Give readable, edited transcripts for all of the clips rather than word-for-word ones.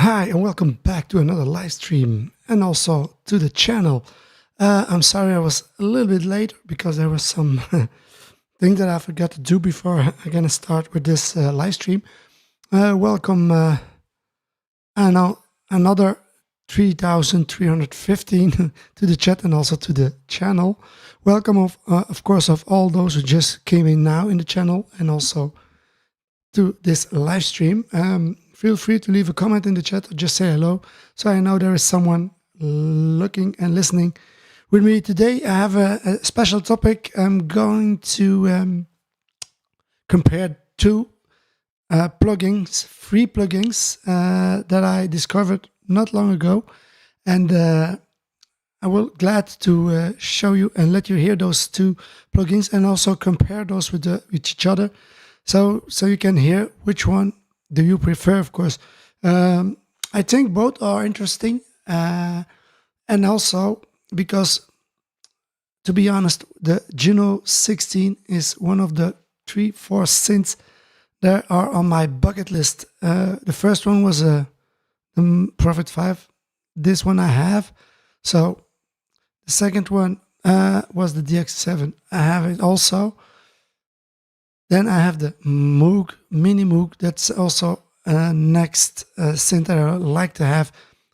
Hi and welcome back to another live stream and also to the channel. I'm sorry I was a little bit late because there was some thing that I forgot to do before I'm gonna start with this live stream. Welcome and now another 3,315 to the chat and also to the channel. Welcome of course of all those who just came in now in the channel and also to this live stream. Feel free to leave a comment in the chat or just say hello, so I know there is someone looking and listening with me. Today I have a special topic. I'm going to compare two plugins, free plugins that I discovered not long ago, and I will glad to show you and let you hear those two plugins and also compare those with each other, so you can hear which one do you prefer, of course. I think both are interesting, and also because, to be honest, the Juno-60 is one of the 3-4 synths that are on my bucket list. The first one was the Prophet 5. This one I have. So the second one was the DX7. I have it also. Then I have the Moog, Mini Moog. That's also next synth that I like to have.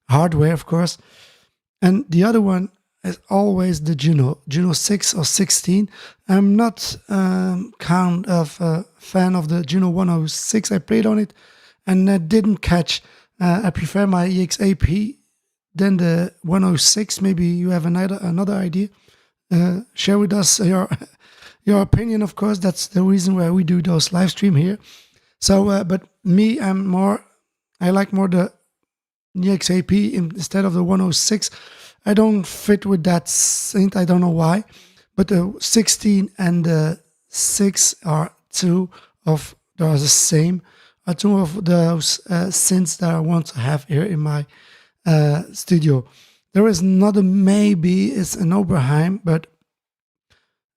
Hardware, of course. And the other one is always the Juno-6 or 16. I'm not kind of a fan of the Juno-106. I played on it and I didn't catch. I prefer my EXAP than the 106. Maybe you have another idea. Share with us your opinion, of course. That's the reason why we do those live stream here. So, but me, I like more the EXAP instead of the 106. I don't fit with that synth. I don't know why, but the 16 and the 6 are two of the same. Are two of those synths that I want to have here in my studio. There is another, maybe it's an Oberheim, but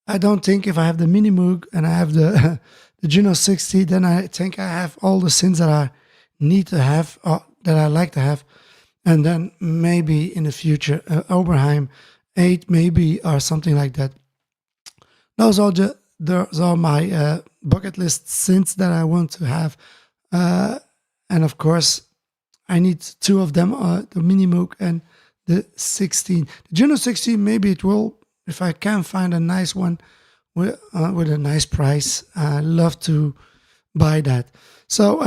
I don't think if I have the Mini Moog and I have the the Juno-60, then I think I have all the synths that I need to have, or that I like to have. And then maybe in the future, Oberheim 8 maybe, or something like that. Those are my bucket list synths that I want to have. And of course, I need two of them, the Mini Moog and the 16. The Juno-60, maybe it will, if I can find a nice one with a nice price. I love to buy that. So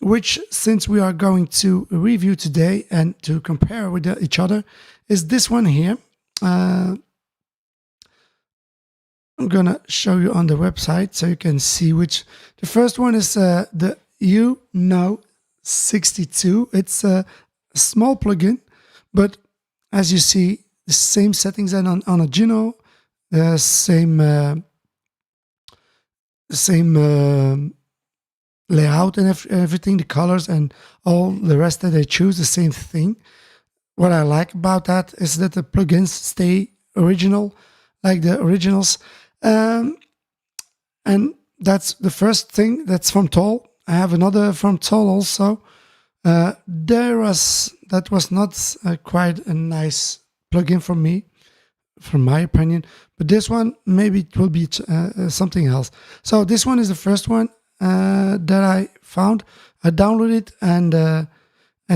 which synths we are going to review today and to compare with each other is this one here. I'm gonna show you on the website so you can see which. The first one is the U-NO-62. It's a small plugin, but as you see, the same settings and on a Juno, the same layout and everything, the colors and all the rest that they choose, the same thing. What I like about that is that the plugins stay original, like the originals. And that's the first thing. That's from Toll. I have another from Toll also. That was not quite a nice plugin for me, from my opinion, but this one maybe it will be something else. So this one is the first one that I found. I downloaded it and I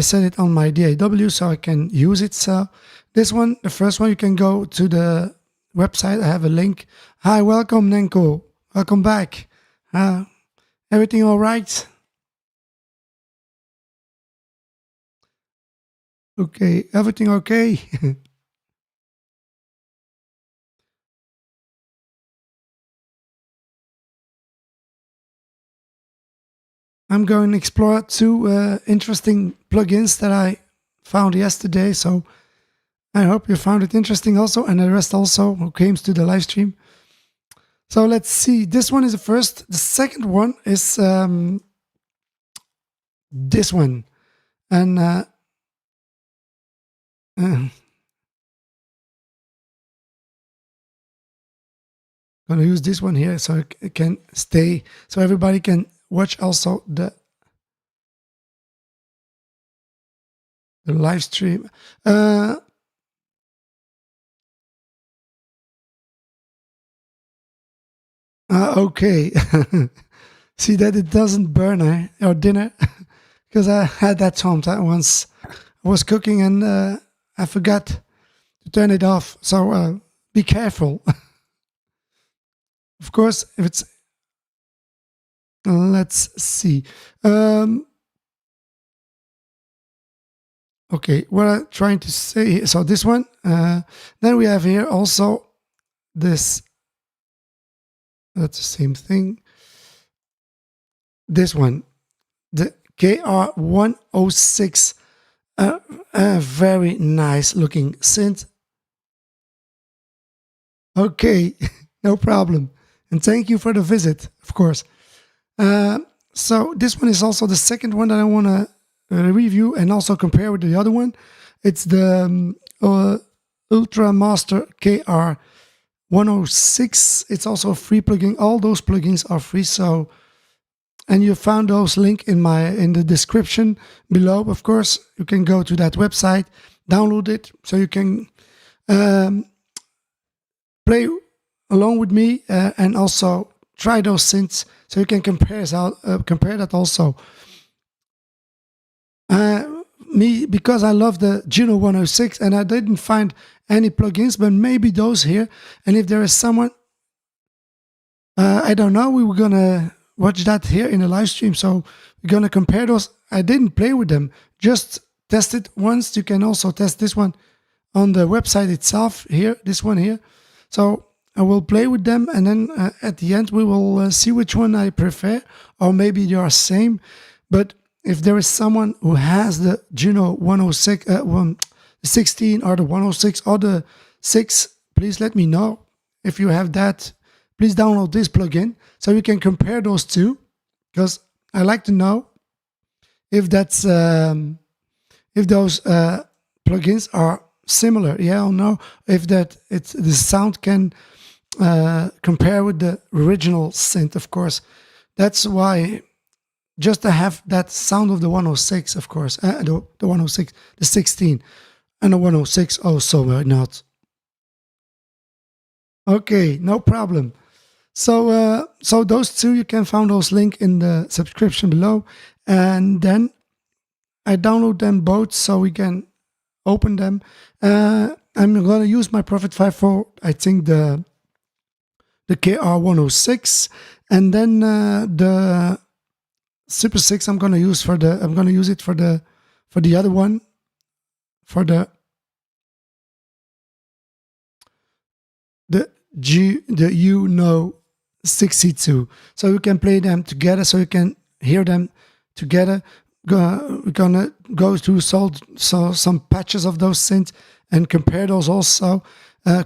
set it on my DAW so I can use it. So this one, the first one, you can go to the website. I have a link. Hi, welcome Nenko, welcome back. Everything all right? Okay, everything okay? I'm going to explore two interesting plugins that I found yesterday, so I hope you found it interesting also, and the rest also who came to the live stream. So let's see. This one is the first. The second one is this one, and gonna use this one here so it can stay, so everybody can watch also the live stream. Okay. See that it doesn't burn or dinner, because I had that time once. I was cooking and I forgot to turn it off. So be careful. Of course, if it's, let's see. Okay, what I'm trying to say. So this one. Then we have here also this. That's the same thing. This one, the KR-106, a very nice looking synth. Okay, no problem. And thank you for the visit, of course. So this one is also the second one that I want to review and also compare with the other one. It's the Ultra Master KR-106. It's also a free plugin. All those plugins are free. So, and you found those link in the description below. Of course, you can go to that website, download it, so you can play along with me and also try those synths, so you can compare that also. Me, because I love the Juno-106 and I didn't find any plugins, but maybe those here. And if there is someone, I don't know, we were gonna watch that here in the live stream. So we're gonna compare those. I didn't play with them, just test it once. You can also test this one on the website itself here, this one here. So I will play with them, and then at the end we will see which one I prefer, or maybe they are same. But if there is someone who has the Juno-106, the 16 or the 106 or the 6, please let me know. If you have that, please download this plugin so you can compare those two, because I like to know if that's if those plugins are similar, yeah or no. If the sound can compare with the original synth, of course. That's why, just to have that sound of the 106, of course, the 106, the 16, and the 106 also, why not? Okay, no problem. So so those two, you can find those link in the subscription below, and then I download them both so we can open them. I'm gonna use my Prophet 5 for, I think, the KR-106, and then the Super 6 I'm gonna use for the other one, for the U-NO-62. So you can play them together, so you can hear them together. We're gonna go through some patches of those synths and compare those also.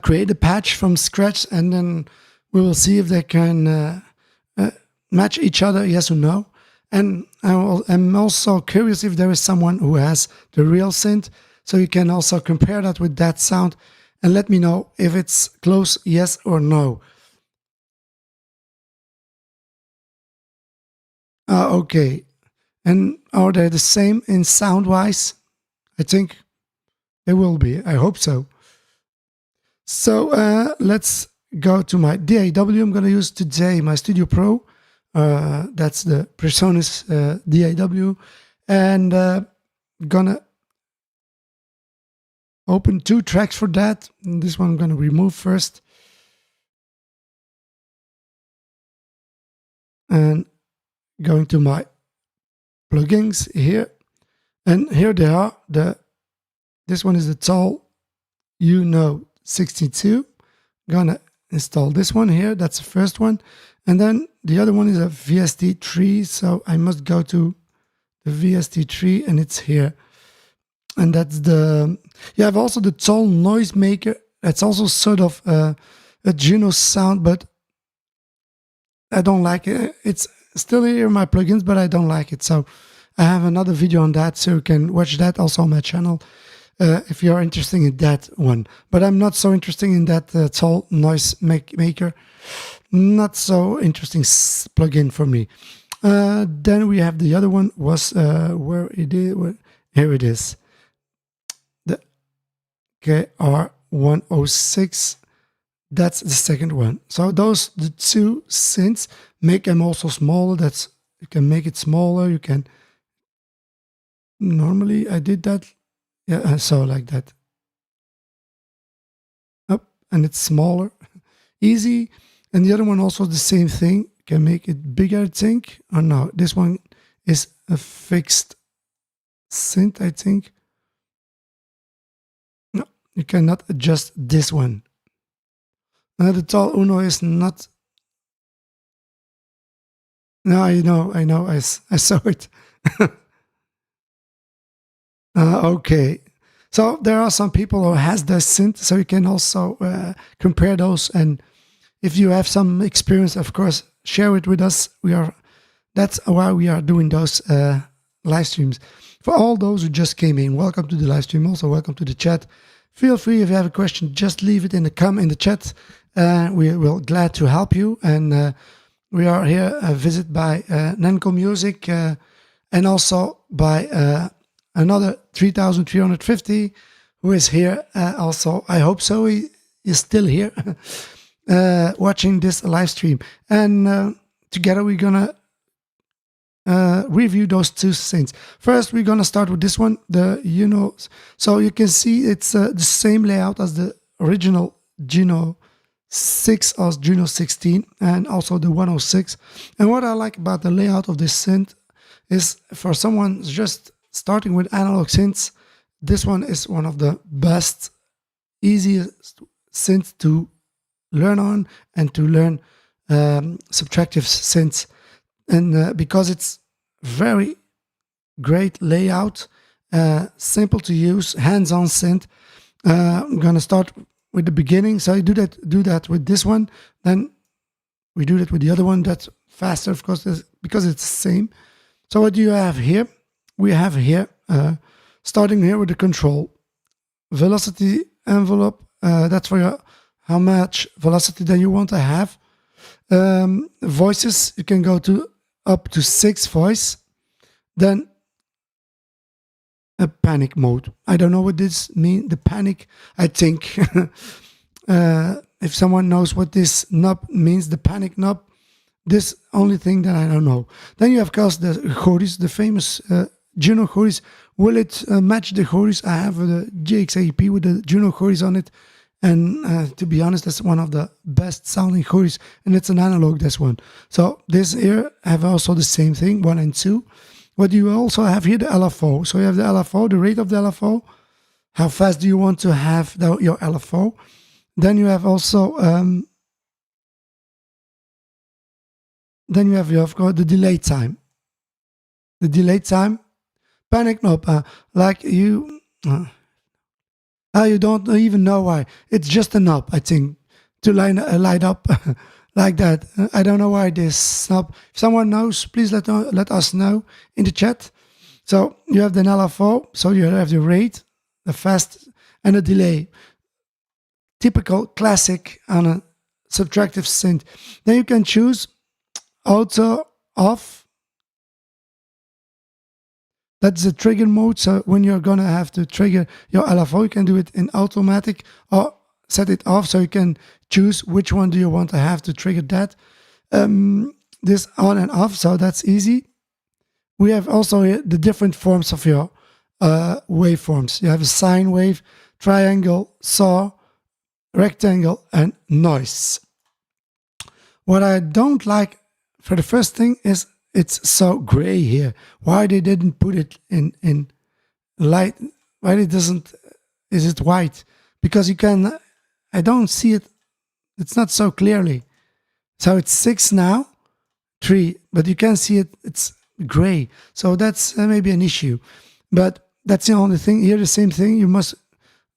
Create a patch from scratch, and then we will see if they can match each other, yes or no. And I'm also curious if there is someone who has the real synth, so you can also compare that with that sound and let me know if it's close, yes or no. Okay. And are they the same in sound-wise? I think they will be. I hope so. So let's go to my DAW. I'm going to use today my Studio Pro. That's the Presonus DAW. And gonna open 2 tracks for that. And this one I'm going to remove first. And going to my plugins here, and here they are. This one is the tall U-NO-62. Gonna install this one here. That's the first one, and then the other one is a VST3. So I must go to the VST3, and it's here. And that's the, you have also the tall noise maker. That's also sort of a Juno sound, but I don't like it. It's still here in my plugins, but I don't like it. So I have another video on that, so you can watch that also on my channel if you're interested in that one. But I'm not so interested in that tall noise maker. Not so interesting plugin for me. Then we have the other one, was where it is. Here it is. KR-106. That's the second one. So those the two synths. Make them also smaller. That's you can make it smaller. You can normally I did that. Yeah, so like that. Up and it's smaller. Easy. And the other one also the same thing. Can make it bigger, I think. Or no, this one is a fixed synth, I think. No, you cannot adjust this one. The tall Uno is not. No, I know, I saw it. Okay. So there are some people who has the synth, so you can also compare those. And if you have some experience, of course, share it with us. That's why we are doing those live streams. For all those who just came in, welcome to the live stream. Also, welcome to the chat. Feel free if you have a question, just leave it in the chat. We will glad to help you. And we are here visited by Nanko Music and also by another 3,350 who is here also. I hope so. He is still here watching this live stream. And together we're gonna review those two synths. First, we're gonna start with this one, the U-NO. So you can see it's the same layout as the original Juno-6 or Juno-16 and also the 106. And what I like about the layout of this synth is for someone just starting with analog synths, this one is one of the best, easiest synths to learn on and to learn subtractive synths. And because it's very great layout, simple to use, hands-on synth. I'm gonna start with the beginning. So you do that with this one, then we do that with the other one. That's faster, of course, because it's the same. So what do you have here? We have here, starting here with the control. Velocity envelope, that's for how much velocity that you want to have. Voices, you can go to up to 6 voice. Then a panic mode. I don't know what this means. The panic, I think. If someone knows what this knob means, the panic knob, this only thing that I don't know. Then you have, of course, the Choris, the famous Juno Choris. Will it match the Choris? I have the GX80P with the Juno Choris on it. And to be honest, that's one of the best sounding Choris. And it's an analog, this one. So this here have also the same thing, 1 and 2. But you also have here the LFO. So you have the LFO, the rate of the LFO. How fast do you want to have your LFO? Then you have also of course the delay time. The delay time, panic knob, like you don't even know why. It's just a knob, I think, to light up like that. I don't know why this knob. If someone knows, please let us know in the chat. So you have the LFO, so you have the rate, the fast, and the delay. Typical classic on a subtractive synth. Then you can choose auto off. That's the trigger mode. So when you're gonna have to trigger your LFO, you can do it in automatic or set it off. So you can choose which one do you want to have to trigger that. This on and off. So that's easy. We have also here the different forms of your waveforms. You have a sine wave, triangle, saw, rectangle, and noise. What I don't like for the first thing is it's so gray here. Why they didn't put it in light? Why it doesn't? Is it white? Because you can. I don't see it. It's not so clearly. So it's 6 now, 3, but you can see it. It's gray. So that's maybe an issue. But that's the only thing. Here the same thing. You must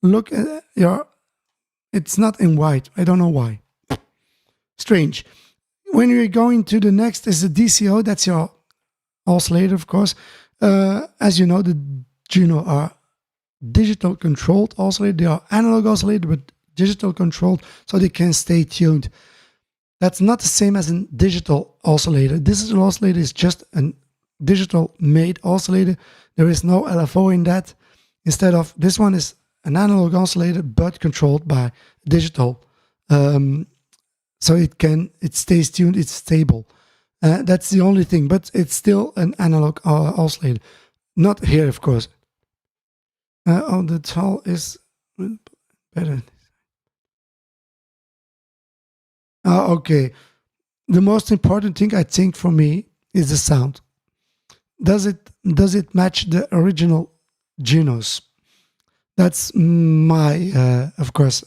look at your. It's not in white. I don't know why. Strange. When you're going to the next is the DCO. That's your oscillator, of course. As you know, the Juno are digital controlled oscillator. They are analog oscillator, but digital controlled, so they can stay tuned. That's not the same as a digital oscillator. Digital oscillator is just a digital made oscillator. There is no LFO in that. Instead of this one is an analog oscillator, but controlled by digital. So it stays tuned, it's stable. That's the only thing, but it's still an analog oscillator. Not here, of course. The tall is better. Okay. The most important thing, I think, for me is the sound. Does it match the original Junos? That's my, of course.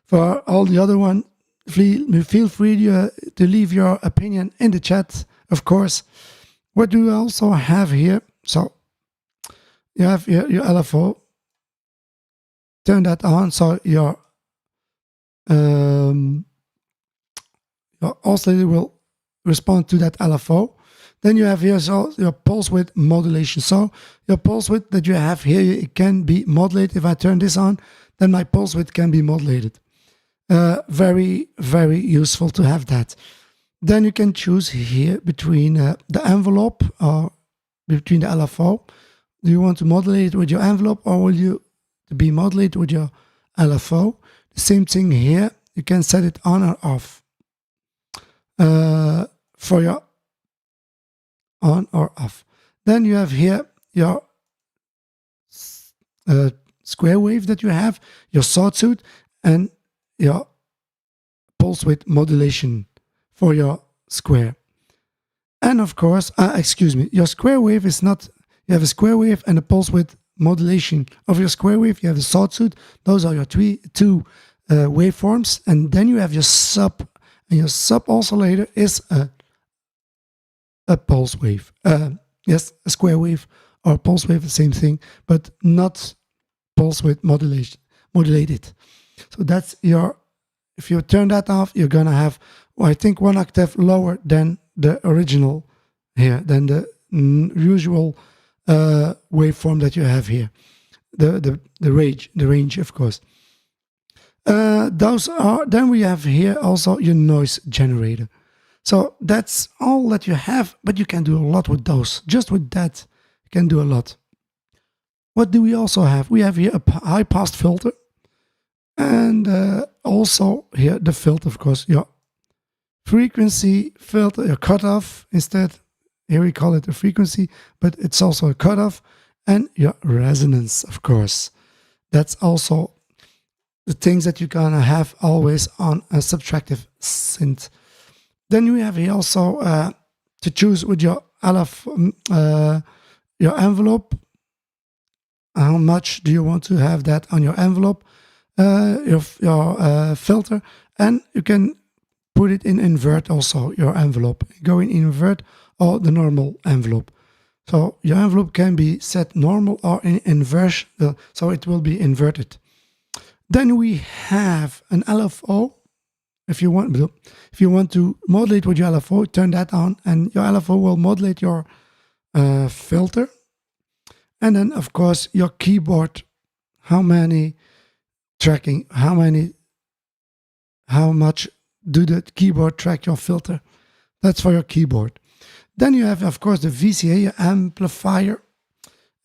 For all the other one, feel free to leave your opinion in the chat, of course. What do you also have here? So you have your LFO. Turn that on, so your oscillator will respond to that LFO. Then you have here your pulse width modulation. So your pulse width that you have here, it can be modulated. If I turn this on, then my pulse width can be modulated. Very, very useful to have that. Then you can choose here between the envelope or between the LFO. Do you want to modulate it with your envelope, or will you be modulated with your LFO? The same thing here. You can set it on or off. For your on or off. Then you have here your square wave that you have, your sawtooth, and your pulse width modulation for your square. And of course, excuse me, your square wave is not, you have a square wave and a pulse width modulation of your square wave. You have the sawtooth. Those are your two waveforms. And then you have your sub, and your sub oscillator is a pulse wave. Yes, a square wave or pulse wave, the same thing, but not pulse width modulated. So that's your, if you turn that off, you're gonna have, well, I think 1 octave lower than the original here, than the usual waveform that you have here. The range, of course. Those are, then we have here also your noise generator. So that's all that you have, but you can do a lot with those. Just with that, you can do a lot. What do we also have? We have here a high pass filter. And also here the filter, of course, your frequency filter, your cutoff instead. Here we call it a frequency, but it's also a cutoff. And your resonance, of course. That's also the things that you're gonna have always on a subtractive synth. Then we have here also to choose with your your envelope. How much do you want to have that on your envelope, your filter, and you can put it in invert also, your envelope. Go in invert or the normal envelope. So your envelope can be set normal or in inverse, so it will be inverted. Then we have an LFO. If you want to modulate with your LFO, turn that on, and your LFO will modulate your filter. And then, of course, your keyboard. How much do the keyboard track your filter? That's for your keyboard. Then you have, of course, the VCA, your amplifier.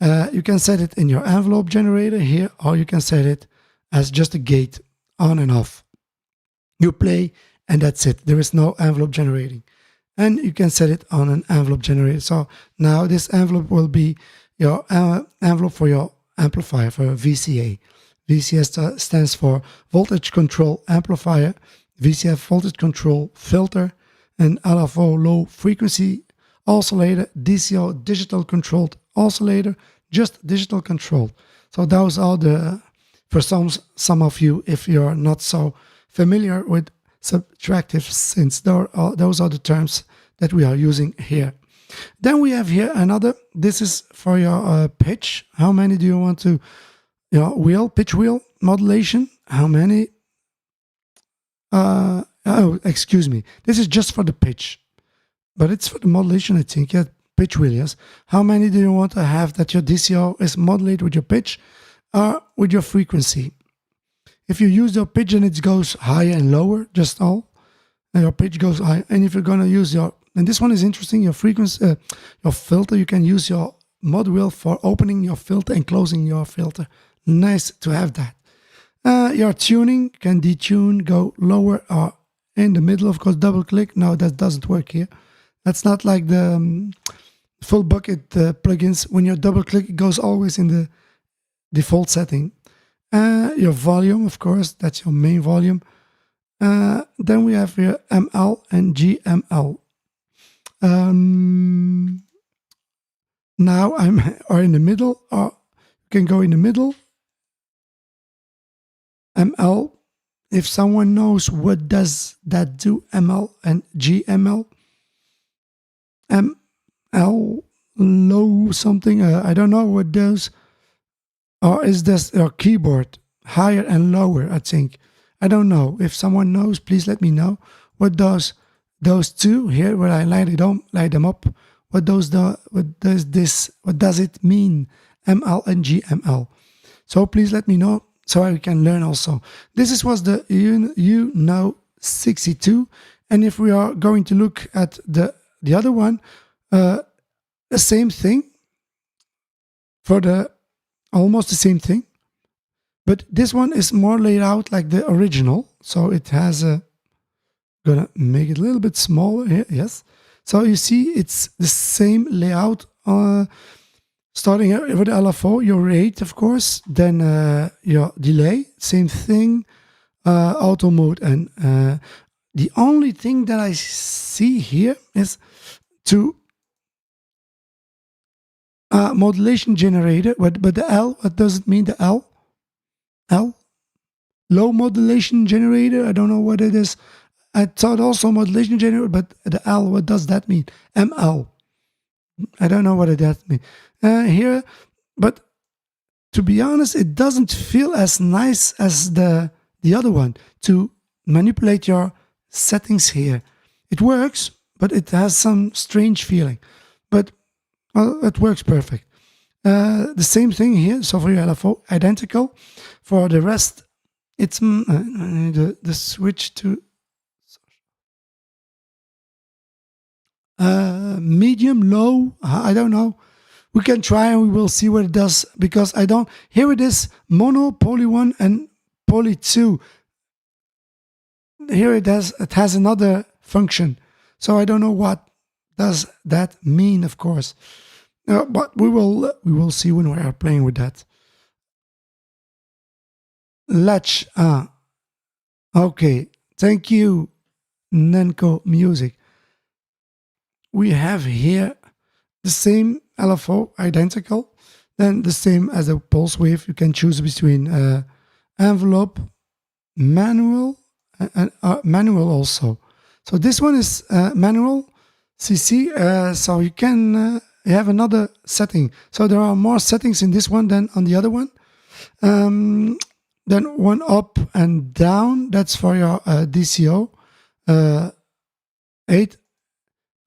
You can set it in your envelope generator here, or you can set it as just a gate on and off. You play and that's it. There is no envelope generating. And you can set it on an envelope generator. So now this envelope will be your envelope for your amplifier, for VCA. VCA stands for voltage control amplifier, VCF voltage control filter, and LFO low frequency oscillator, DCO digital controlled oscillator, just digital controlled. So those are the, for some of you, if you're not so familiar with subtractive synths, those are the terms that we are using here. Then we have here another, this is for your pitch. How many do you want to, your pitch wheel modulation? How many? Oh, excuse me. This is just for the pitch, but it's for the modulation, I think. Yeah, pitch wheel, yes. How many do you want to have that your DCO is modulated with your pitch or with your frequency? If you use your pitch and it goes higher and lower, just all, and your pitch goes high. And if you're going to use your, and this one is interesting, your frequency, your filter, you can use your mod wheel for opening your filter and closing your filter nice to have that. Your tuning can detune, go lower or in the middle. Of course, double click. No, that doesn't work here. That's not like the full bucket plugins. When you double click, it goes always in the default setting. Your volume, of course, that's your main volume. Then we have here ML and GML. Now I'm or in the middle, or you can go in the middle. ML, if someone knows what does that do, ML and GML. ML low something, I don't know what those, or is this your keyboard higher and lower, I think. I don't know. If someone knows, please let me know. What those two here, where I light them up, what does it mean, ML and GML? So please let me know so I can learn also. This was the U-NO-62, and if we are going to look at the other one, the same thing, for almost the same thing, but this one is more laid out like the original. So it has a, gonna make it a little bit smaller here, yes. So you see it's the same layout, starting here with the LFO, your rate, of course, then your delay, same thing, auto mode, and the only thing that I see here is to modulation generator, but the L, what does it mean, the L? L? Low modulation generator, I don't know what it is. I thought also modulation generator, but the L, what does that mean? ML. I don't know what that means. Here, but to be honest, it doesn't feel as nice as the other one to manipulate your settings here. It works, but it has some strange feeling. But well, it works perfect. The same thing here. So for your LFO, identical. For the rest, it's the switch to medium, low. I don't know. We can try and we will see what it does, because I don't. Here it is, mono, poly 1 and poly 2. Here it has another function. So I don't know what does that mean, of course. But we will see when we are playing with that. Latch. Okay. Thank you, Nenko Music. We have here the same LFO, identical. Then the same as a pulse wave. You can choose between envelope, manual, and manual also. So this one is manual CC. So you can have another setting. So there are more settings in this one than on the other one. Then one up and down. That's for your DCO. 8,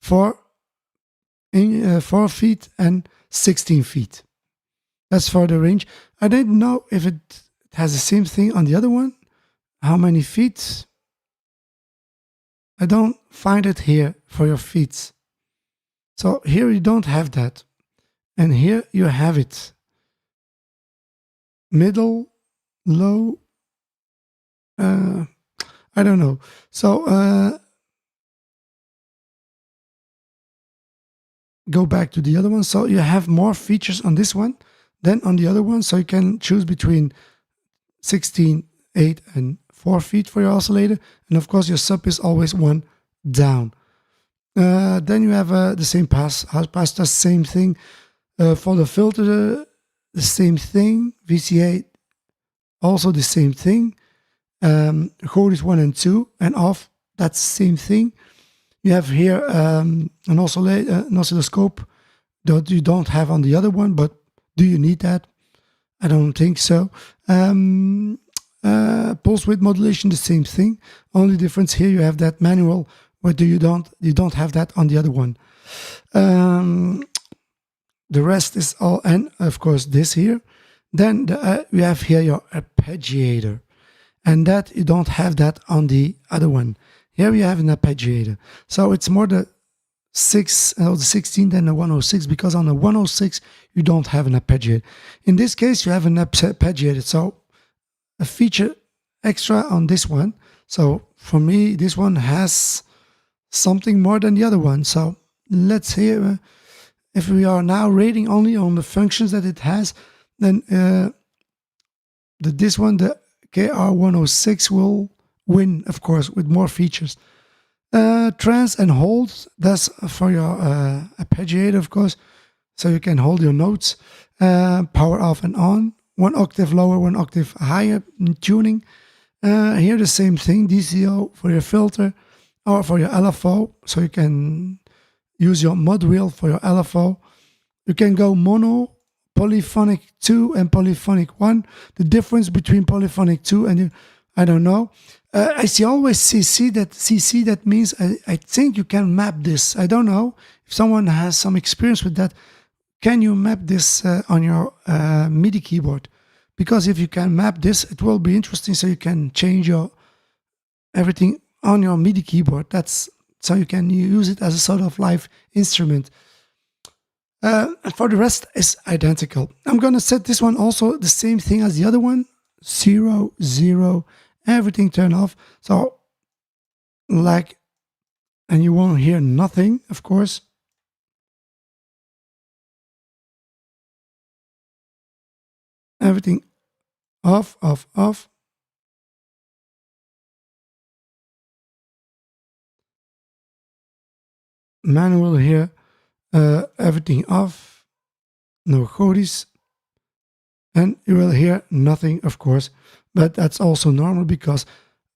4 feet and 16 feet. That's for the range. I didn't know if it has the same thing on the other one. How many feet? I don't find it here for your feet. So here you don't have that. And here you have it. Middle, low, I don't know. So go back to the other one. So you have more features on this one than on the other one. So you can choose between 16, 8 and 4 feet for your oscillator. And of course your sub is always one down. Then you have the same pass, the same thing. For the filter, the same thing. VCA, also the same thing. Code is 1 and 2 and off, that's the same thing. You have here an oscilloscope that you don't have on the other one, but do you need that? I don't think so. Pulse width modulation, the same thing. Only difference here you have that manual, but you don't have that on the other one. The rest is all, and of course this here. Then we have here your arpeggiator, and that you don't have that on the other one. Here we have an arpeggiator, so it's more the the 16 than the 106, because on the 106 you don't have an arpeggiator. In this case, you have an arpeggiator, so a feature extra on this one. So for me, this one has something more than the other one. So let's hear. If we are now rating only on the functions that it has, then this one, the KR-106, will win, of course, with more features. Trance and hold, that's for your arpeggiator, of course, so you can hold your notes. Power off and on, 1 octave lower, 1 octave higher in tuning. Here the same thing, DCO for your filter or for your LFO, so you can use your mod wheel for your LFO. You can go mono, polyphonic 2 and polyphonic 1. The difference between polyphonic 2 and I don't know. I see always CC, that means I think you can map this. I don't know if someone has some experience with that. Can you map this on your MIDI keyboard? Because if you can map this, it will be interesting, so you can change your everything on your MIDI keyboard. That's so you can use it as a sort of live instrument. And for the rest, it's identical. I'm gonna set this one also the same thing as the other one. 0, 0, everything turn off. So like, and you won't hear nothing, of course. Everything off, off, off. Manual here, everything off, no Godis, and you will hear nothing, of course, but that's also normal because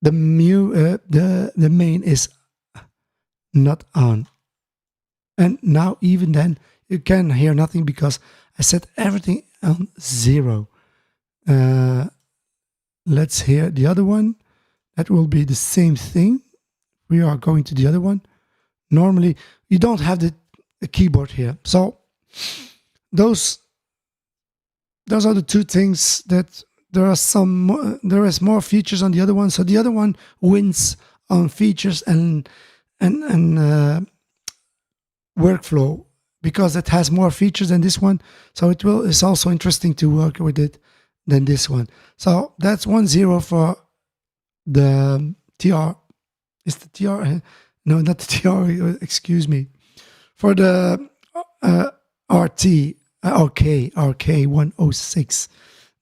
the main is not on. And now even then you can hear nothing because I set everything on 0. Let's hear the other one. That will be the same thing. We are going to the other one. Normally you don't have the keyboard here, so those are the two things that there is more features on the other one. So the other one wins on features and workflow because it has more features than this one. So it's also interesting to work with it than this one. So that's 1-0 for the TR. Is the TR? No, not the TR. Excuse me. For the RK106,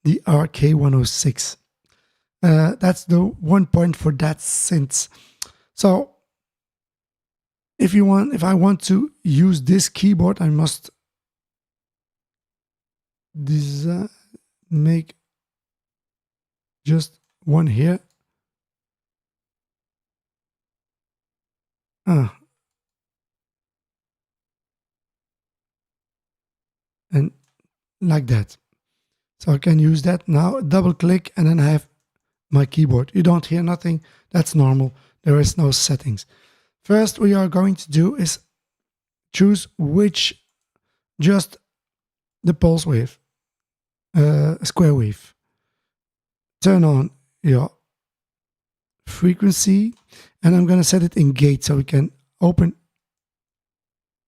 the RK106. That's the 1 point for that synth. So if I want to use this keyboard, I must make just one here. And like that. So I can use that now, double click, and then I have my keyboard. You don't hear nothing, that's normal. There is no settings. First we are going to do is choose just the pulse wave, square wave. Turn on your frequency, and I'm going to set it in gate so we can open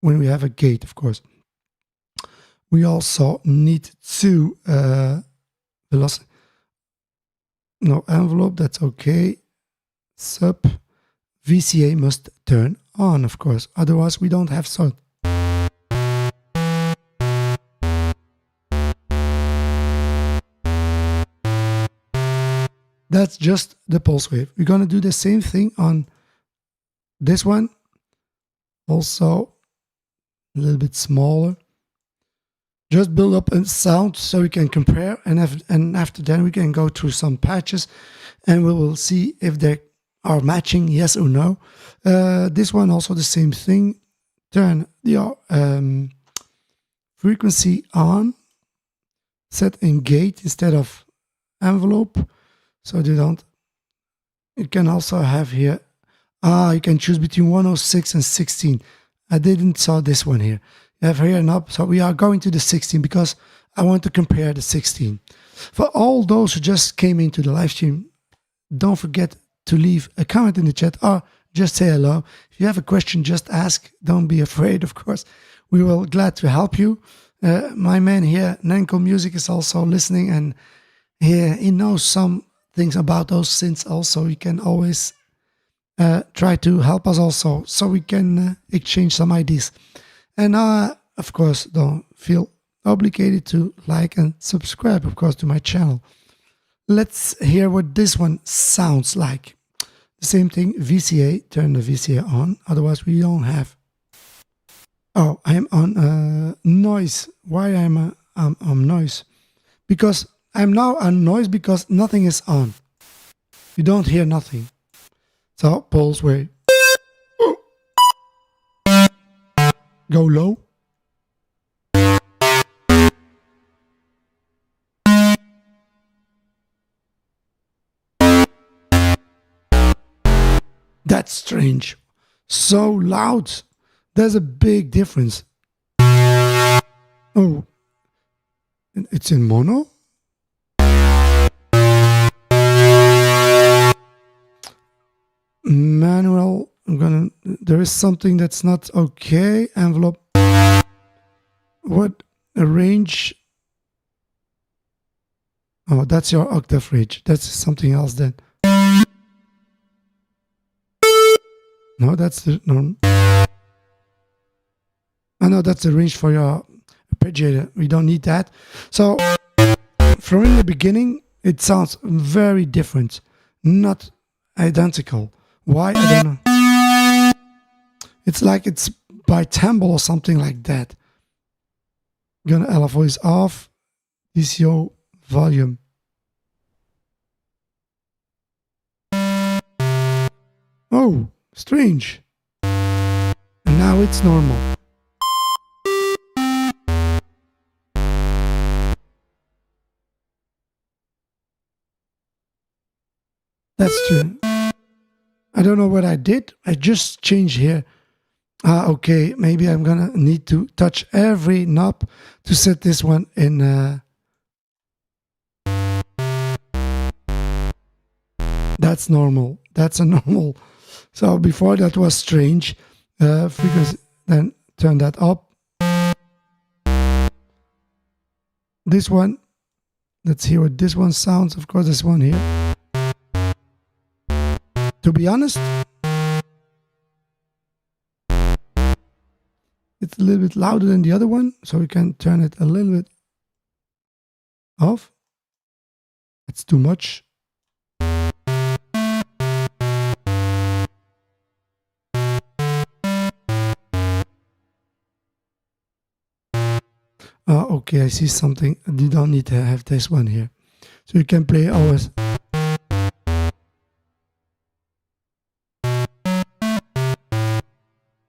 when we have a gate, of course. We also need to velocity. No envelope, that's okay. Sub VCA must turn on, of course, otherwise we don't have sound. That's just the pulse wave. We're gonna do the same thing on this one. Also a little bit smaller. Just build up a sound so we can compare, and after that we can go through some patches and we will see if they are matching, yes or no. This one also the same thing. Turn the frequency on, set in gate instead of envelope, so they don't. You can also have here, you can choose between 106 and 16. I didn't saw this one here. You have here and up, so we are going to the 16 because I want to compare the 16. For all those who just came into the live stream, don't forget to leave a comment in the chat or just say hello. If you have a question, just ask. Don't be afraid, of course. We will glad to help you. My man here, Nanko Music, is also listening, and he knows some things about those synths also. He can always try to help us also, so we can exchange some ideas. And of course, don't feel obligated to like and subscribe, of course, to my channel. Let's hear what this one sounds like. The same thing, VCA, turn the VCA on, otherwise we don't have. Oh, I'm on noise. Why I'm on noise? Because I'm now on noise because nothing is on. You don't hear nothing. So pulse way. Go low. That's strange. So loud. There's a big difference. Oh, it's in mono? Manual. There is something that's not okay. Envelope. What? A range. Oh, that's your octave range. That's something else then. No, that's the no. Oh, no, that's the range for your arpeggiator. We don't need that. So from in the beginning, it sounds very different, not identical. Why? I don't know. It's like it's by timbre or something like that. Gonna LFO voice off. DCO volume. Oh, strange. And now it's normal. That's true. I don't know what I did. I just changed here. Okay, maybe I'm gonna need to touch every knob to set this one in. That's normal. That's a normal. So before that was strange. Frequency, then turn that up. This one, let's hear what this one sounds. Of course, this one here. To be honest, it's a little bit louder than the other one, so we can turn it a little bit off. It's too much. Okay, I see something. You don't need to have this one here. So you can play always.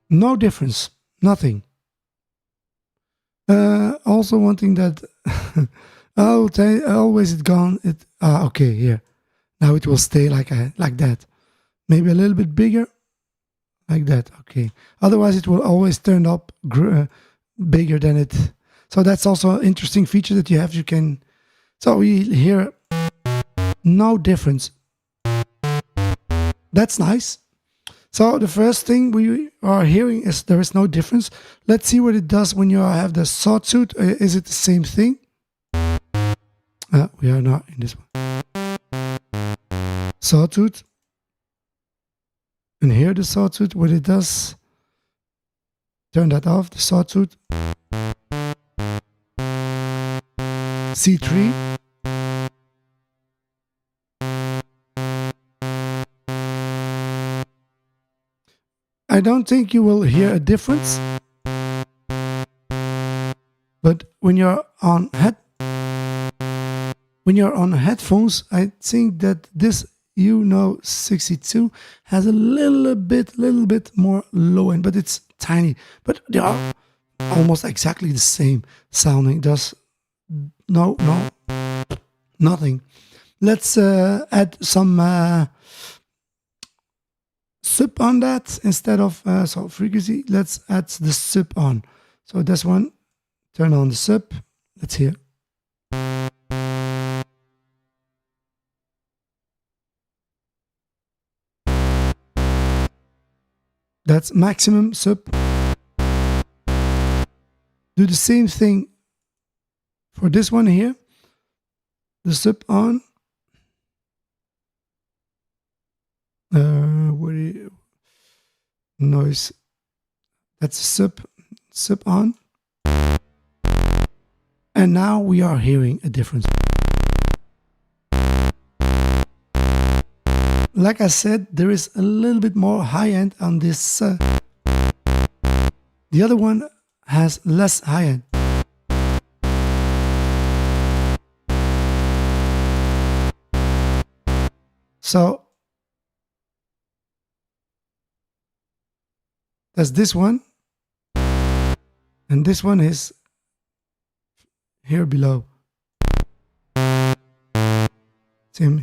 No difference. Nothing. Also one thing that always it gone. Okay, here. Now it will stay like that. Maybe a little bit bigger. Like that. Okay. Otherwise it will always turn up bigger than it. So that's also an interesting feature that you have. You can. So we hear no difference. That's nice. So the first thing we are hearing is there is no difference. Let's see what it does when you have the sawtooth. Is it the same thing? We are not in this one. Sawtooth. And here the sawtooth, what it does. Turn that off, the sawtooth. C3. I don't think you will hear a difference. But when you're on headphones, I think that this U-NO-62 has a little bit more low end, but it's tiny. But they are almost exactly the same sounding. Does nothing. Let's add some sub on that instead of so frequency. Let's add the sub on. So this one, turn on the sub. Let's hear. That's maximum sub. Do the same thing for this one here. The sub on. Noise. That's sub on. And now we are hearing a difference. Like I said, there is a little bit more high end on this. The other one has less high end. So that's this one, and this one is here below. Same.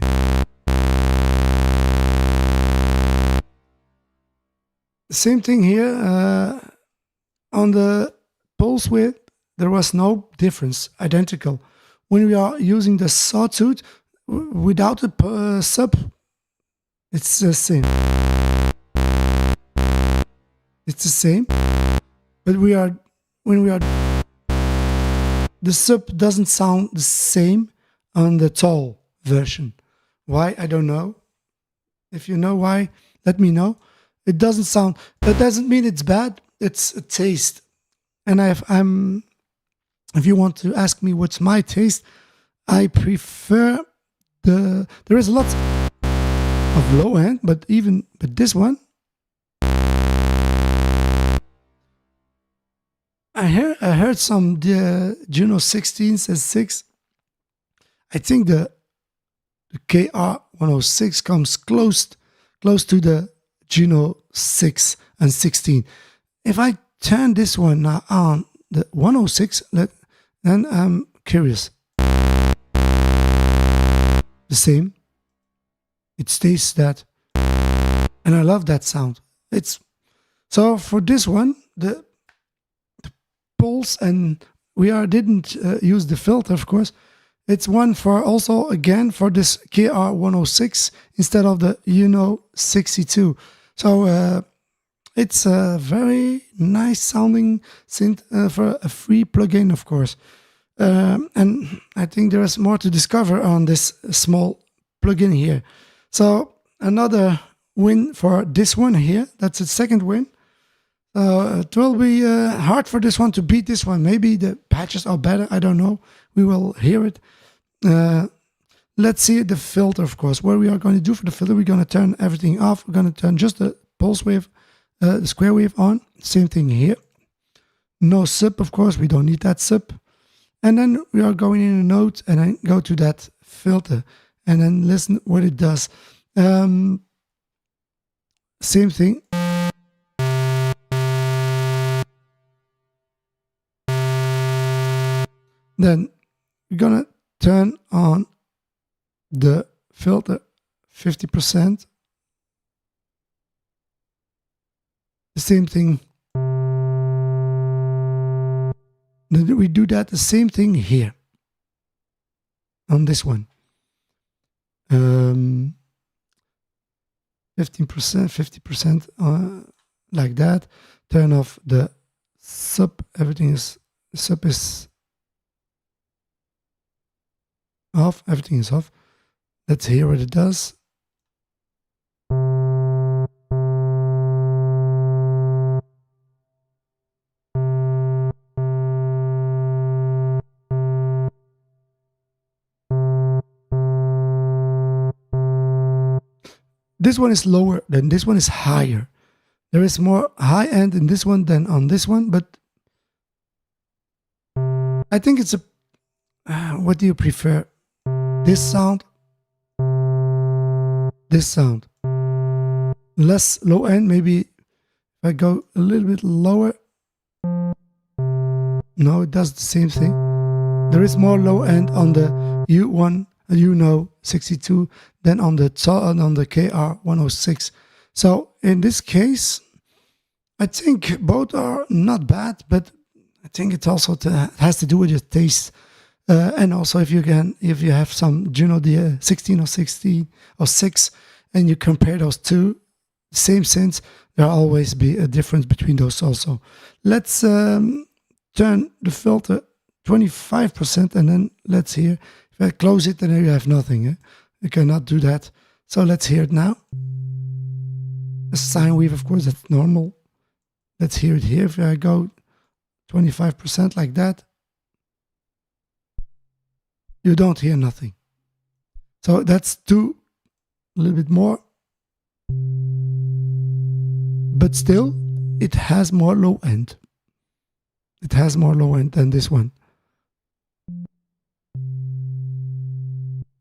Same thing here. On the pulse width, there was no difference, identical. When we are using the sawtooth without the sub, it's the same. It's the same, but the sub doesn't sound the same on the tall version. Why? I don't know. If you know why, let me know. It doesn't sound. That doesn't mean it's bad. It's a taste, and if you want to ask me what's my taste, I prefer there is a lot of low end, but this one. I heard some Juno-60 says 6. I think the KR-106 comes close to the Juno-6 and 16. If I turn this one now on the 106, then I'm curious. The same. It stays that, and I love that sound. So for this one, the pulse, and didn't use the filter, of course. It's one for also again for this KR-106 instead of the U-NO-62. So it's a very nice sounding synth for a free plugin, of course. And I think there is more to discover on this small plugin here. So another win for this one here. That's a second win. It will be hard for this one to beat this one. Maybe the patches are better. I don't know. We will hear it. Let's see the filter, of course. What we are going to do for the filter, we're going to turn everything off. We're going to turn just the pulse wave, the square wave on. Same thing here. No sub, of course. We don't need that sub. And then we are going in a note and then go to that filter and then listen what it does. Same thing. Then we're gonna turn on the filter 50%. The same thing. Then we do that the same thing here on this one. 15%, 50%, like that. Turn off the sub. Sub is off. Everything is off. Let's hear what it does. This one is lower, then this one is higher. There is more high end in this one than on this one, but I think it's what do you prefer? This sound? This sound? Less low end, maybe if I go a little bit lower. No, it does the same thing. There is more low end on the U-NO-62 than on the KR-106. So in this case, I think both are not bad, but I think it also has to do with your taste. And also if you have some Juno 16 or 16 or 6 and you compare those two, same synths, there'll always be a difference between those also. Let's turn the filter 25% and then let's hear. If I close it, then you have nothing. You cannot do that. So let's hear it now. A sine wave, of course, that's normal. Let's hear it here. If I go 25% like that, you don't hear nothing. So that's a little bit more. But still, it has more low end. It has more low end than this one.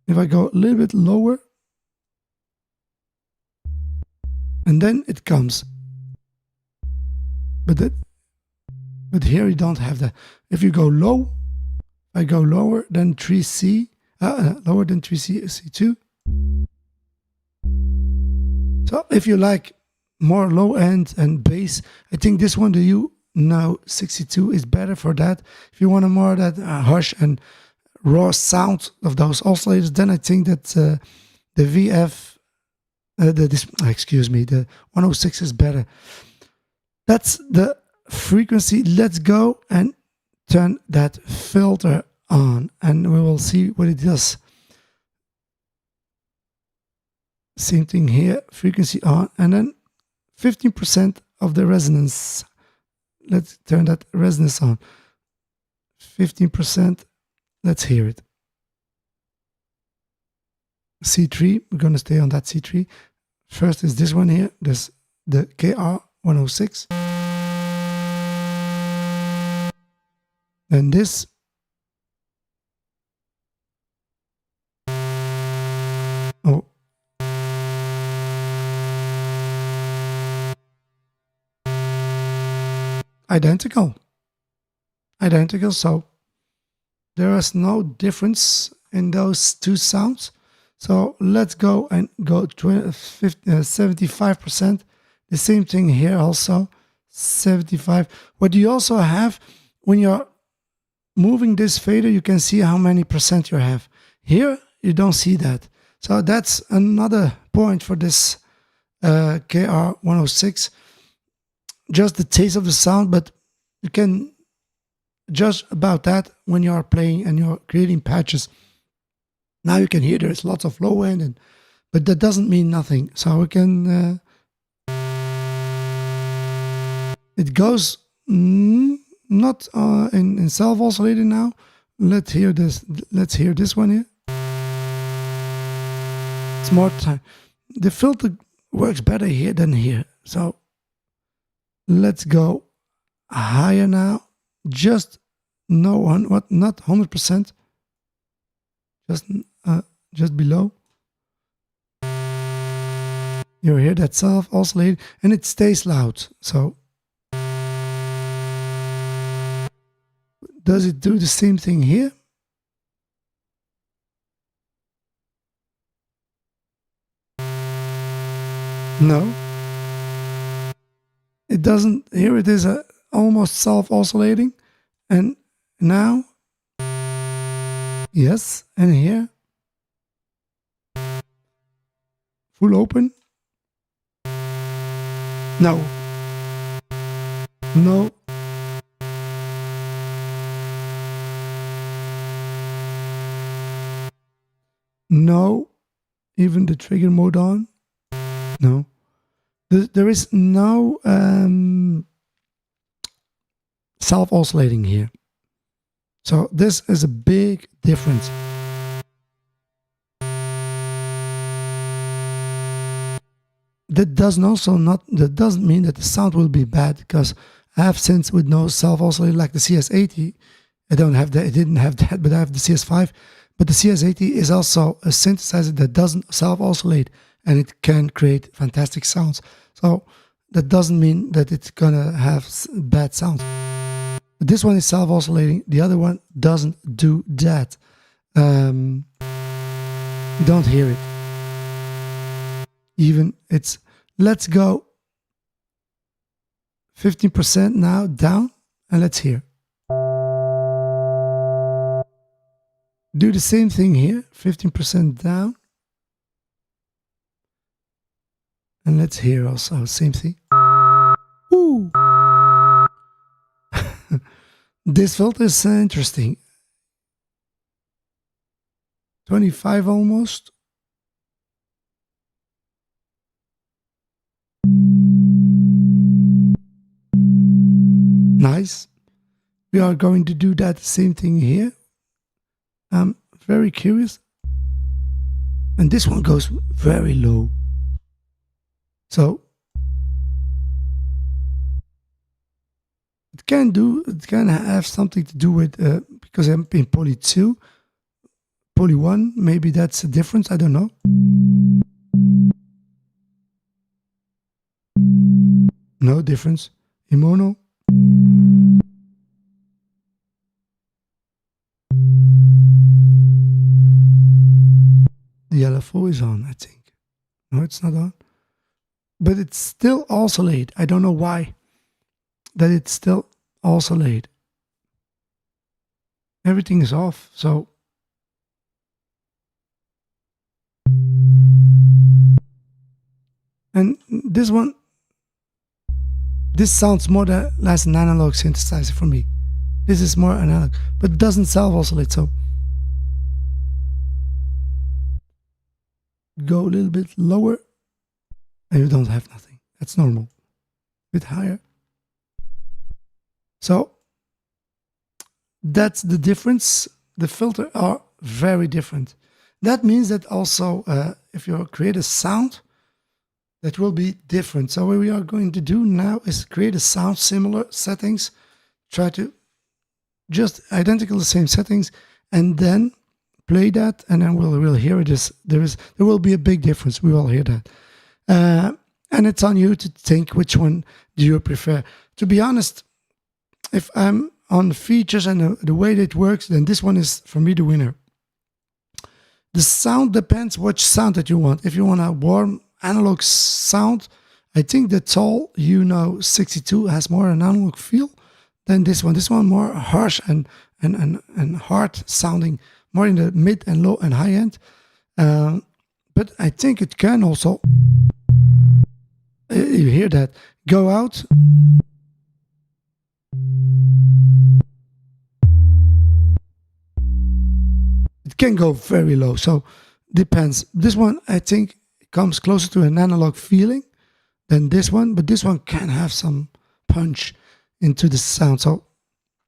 If I go a little bit lower, and then it comes. But here you don't have that. If you go low, I go lower than 3C, lower than 3C, C2. So if you like more low end and bass, I think this one, the U-NO-62, is better for that. If you want a more that harsh and raw sound of those oscillators, then I think that the VF, the 106 is better. That's the frequency. Let's go and turn that filter on and we will see what it does. Same thing here, frequency on, and then 15% of the resonance. Let's turn that resonance on. 15%, let's hear it. C3, we're going to stay on that C3. First is this one here, this the KR-106. Then this. Oh. Identical, so there is no difference in those two sounds. So let's go and go 75%. The same thing here also, 75. What you also have when you're moving this fader, you can see how many percent you have. Here, you don't see that. So that's another point for this KR-106. Just the taste of the sound, but you can judge about that when you are playing and you're creating patches. Now you can hear there's lots of low end, but that doesn't mean nothing. So we can, it goes not in self oscillating now. Let's hear this. Let's hear this one here. It's more time. The filter works better here than here. So let's go higher now. Just not 100%. Just below. You hear that self oscillating, and it stays loud. So does it do the same thing here? No. It doesn't. Here it is almost self-oscillating. And now, yes, and here, full open. No. No. No. Even the trigger mode on. No. There is no self-oscillating here. So this is a big difference. That doesn't mean that the sound will be bad, because I have synths with no self-oscillating, like the CS80. I don't have that. I didn't have that, but I have the CS5. But the CS80 is also a synthesizer that doesn't self-oscillate, and it can create fantastic sounds. So that doesn't mean that it's gonna have bad sounds. This one is self-oscillating. The other one doesn't do that. You don't hear it. Even it's. Let's go 15% now down, and let's hear. Do the same thing here. 15% down. And let's hear also same thing. Ooh. This filter is interesting. 25 almost. Nice. We are going to do that same thing here. I'm very curious. And this one goes very low. So it can have something to do with, because I'm in poly 2, poly 1, maybe that's a difference, I don't know. No difference. In mono. The LFO is on, I think. No, it's not on. But it's still oscillate. I don't know why. That it's still oscillate. Everything is off, so. And this one, this sounds more or less an analog synthesizer for me. This is more analog, but it doesn't self-oscillate, so. Go a little bit lower and you don't have nothing. That's normal. A bit higher. So that's the difference. The filters are very different. That means that also if you create a sound, that will be different. So what we are going to do now is create a sound, similar settings, try to just identical the same settings, and then play that, and then we'll hear it. There will be a big difference. We will hear that, and it's on you to think which one do you prefer. To be honest, if I'm on the features and the way that it works, then this one is for me the winner. The sound depends which sound that you want. If you want a warm analog sound, I think the tall U-NO-62 has more an analog feel than this one. This one more harsh and hard sounding, more in the mid and low and high end. But I think it can also, you hear that, go out. It can go very low, so depends. This one, I think, comes closer to an analog feeling than this one, but this one can have some punch into the sound. So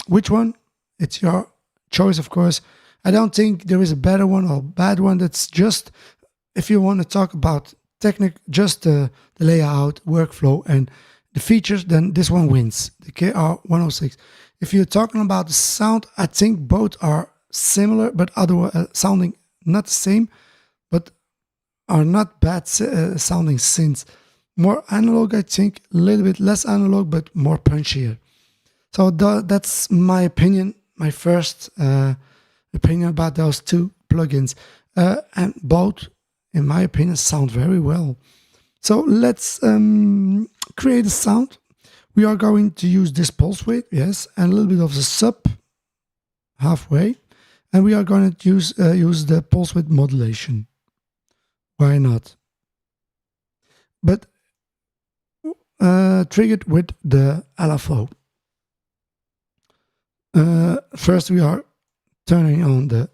which one? It's your choice, of course. I don't think there is a better one or bad one. That's just, if you want to talk about technique, just the layout, workflow, and the features, then this one wins, the KR-106. If you're talking about the sound, I think both are similar, but other sounding not the same, but are not bad sounding synths. More analog, I think, a little bit less analog, but more punchier. So that's my opinion, my first opinion about those two plugins. And both, in my opinion, sound very well. So let's create a sound. We are going to use this pulse width, yes, and a little bit of the sub halfway. And we are going to use the pulse width modulation. Why not? But triggered with the LFO. First we are turning on the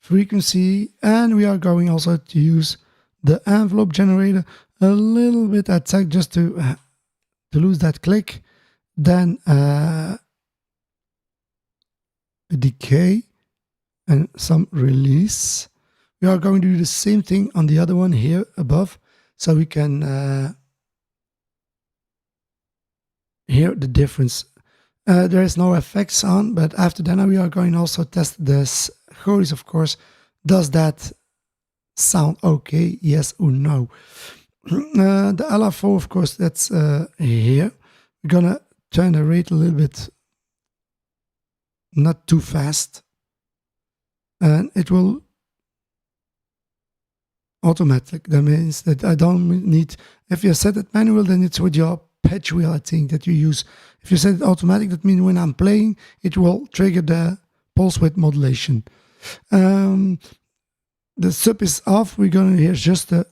frequency, and we are going also to use the envelope generator a little bit attack just to lose that click. Then a decay and some release. We are going to do the same thing on the other one here above, so we can hear the difference. There is no effects on, but after that we are going also test this Choris, of course. Does that sound okay? Yes or no? The LFO, of course, that's here. We're gonna turn the rate a little bit, not too fast, and it will automatic. That means that I don't need, if you set it manual, then it's with your patch wheel, I think, that you use. If you set it automatic, that means when I'm playing, it will trigger the pulse width modulation. The sub is off. We're going to hear just the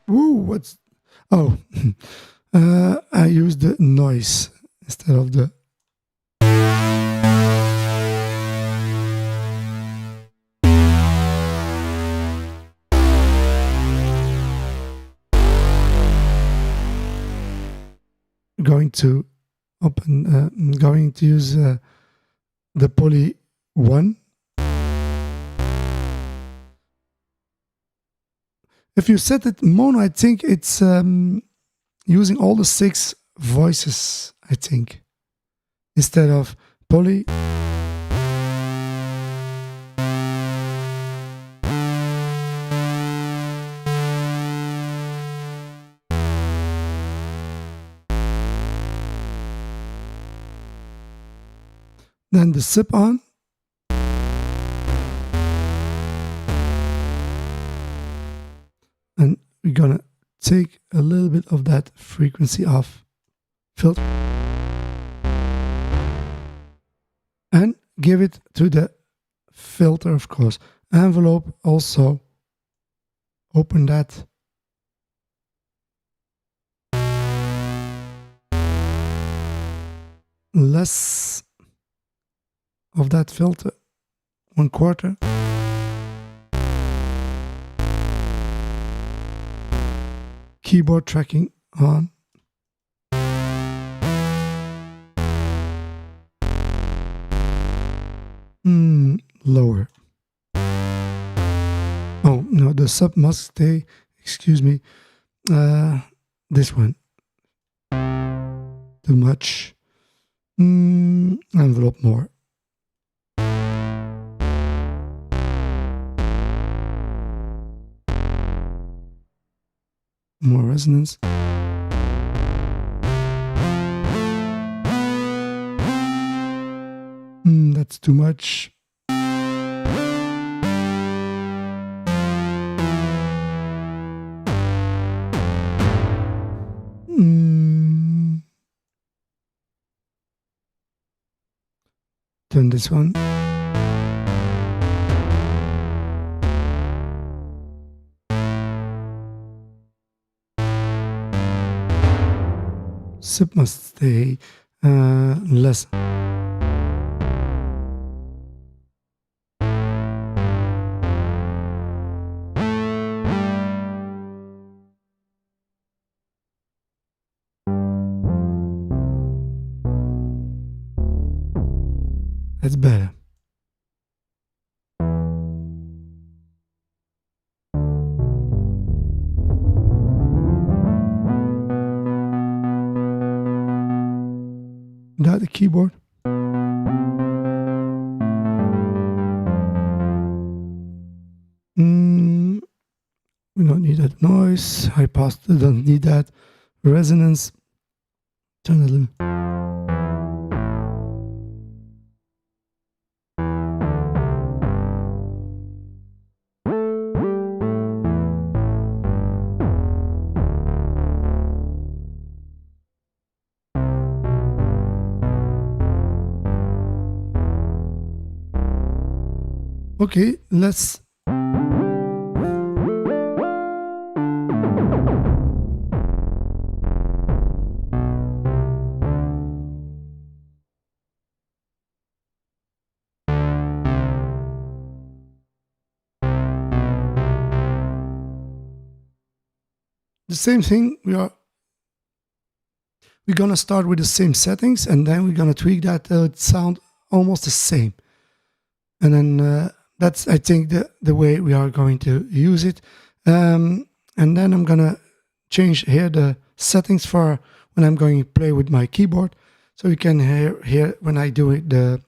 Woo, what's... Oh, I used the noise instead of the... Going to open, going to use the poly 1. If you set it mono, I think it's using all the 6 voices, I think, instead of poly. Then the sub on. And we're gonna take a little bit of that frequency off filter and give it to the filter, of course. Envelope also. Open that. Less of that filter, 1/4. Keyboard tracking on. Lower. Oh, no, the sub must stay, excuse me, this one. Too much. Envelope more. More resonance. That's too much. Turn this one. Sub must stay less. That's better. Without the keyboard. We don't need that noise. High pass, don't need that. Resonance. Turn a little. Okay, let's the same thing. We're gonna start with the same settings, and then we're gonna tweak that it sound almost the same. And then that's, I think, the way we are going to use it. And then I'm gonna change here the settings for when I'm going to play with my keyboard, so you can hear when I do it, when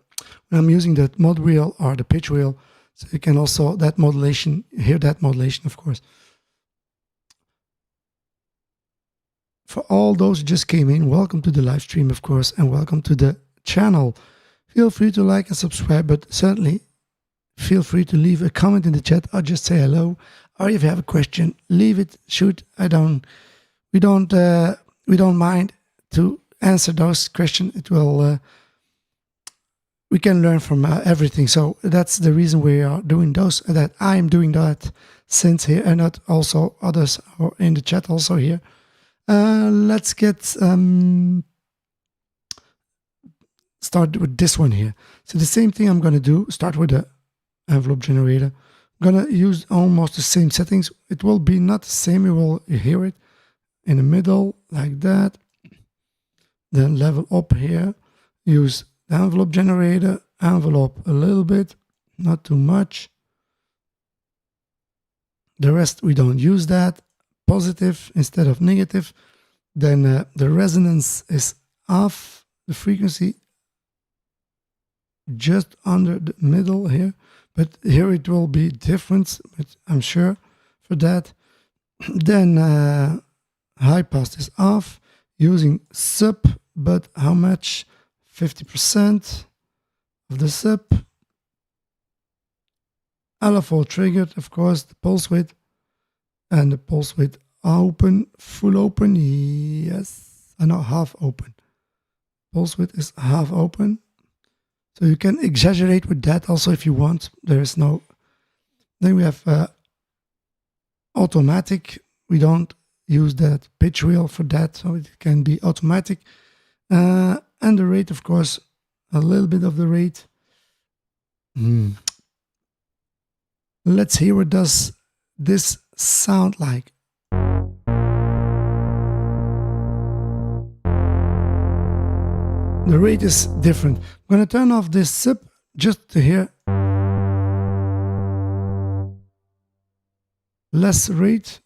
I'm using the mod wheel or the pitch wheel, so you can also that modulation, hear that modulation, of course. For all those who just came in, welcome to the live stream, of course, and welcome to the channel. Feel free to like and subscribe, but certainly feel free to leave a comment in the chat or just say hello. Or if you have a question, leave it, shoot. We don't mind to answer those questions. It will we can learn from everything. So that's the reason we are doing those, that I am doing that synth here, and not also others are in the chat also here. Let's get start with this one here. So the same thing I'm going to do, start with the envelope generator. I'm going to use almost the same settings. It will be not the same, you will hear it in the middle like that. Then level up here, use the envelope generator, envelope a little bit, not too much. The rest we don't use that. Positive instead of negative. Then the resonance is off, the frequency just under the middle here, but here it will be different, but I'm sure for that. Then high pass is off, using sub, but how much? 50% of the sub. LFO triggered, of course, the pulse width, and the pulse width open, full open, yes, not half open. Pulse width is half open. So you can exaggerate with that also if you want. There is no. Then we have automatic. We don't use that pitch wheel for that, so it can be automatic. And the rate, of course, a little bit of the rate. Let's hear what does this sound like. The rate is different. I'm going to turn off this sub just to hear less rate.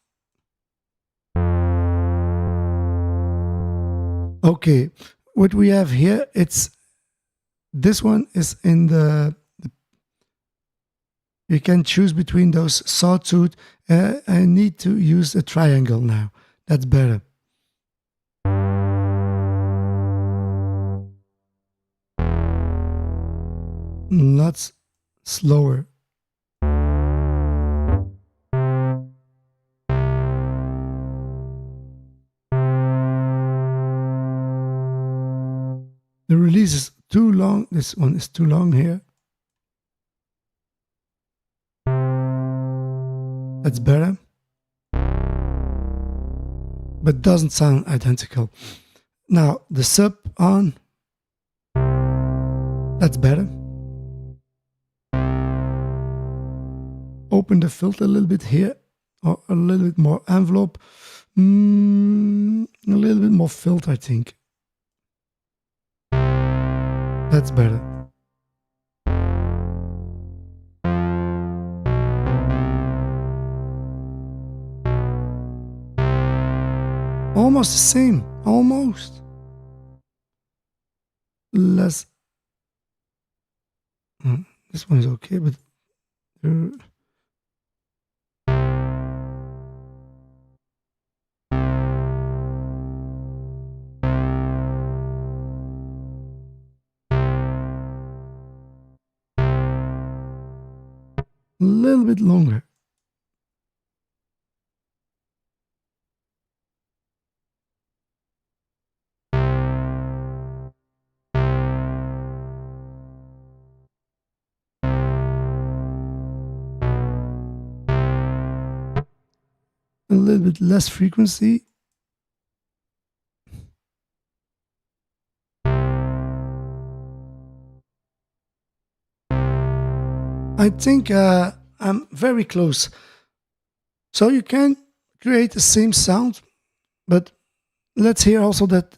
Okay, what we have here, this one is in the you can choose between those sawtooth. I need to use a triangle now. That's better. Lots slower. The release is too long. This one is too long here. That's better, but doesn't sound identical. Now the sub on. That's better. Open the filter a little bit here, or a little bit more envelope. A little bit more filter, I think. That's better. Almost the same, almost. Less. This one is okay, but a little bit longer. A little bit less frequency. I think I'm very close. So you can create the same sound, but let's hear also that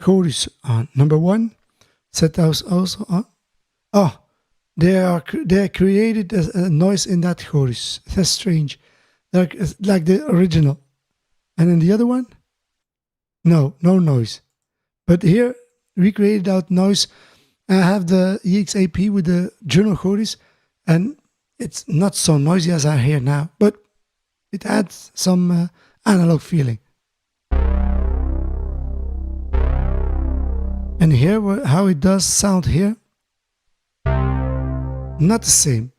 chorus on. Number one, set those also on. Oh, they created a noise in that chorus. That's strange. Like the original. And in the other one, no noise. But here we created that noise. I have the EXAP with the Juno chorus, and it's not so noisy as I hear now, but it adds some analog feeling. And here, how it does sound here, not the same.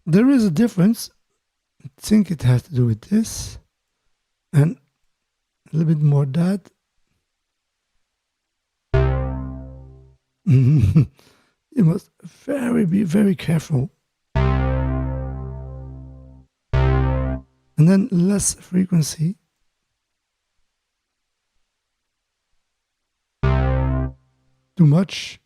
there is a difference. I think it has to do with this and a little bit more that. You must be very careful. And then less frequency. Too much.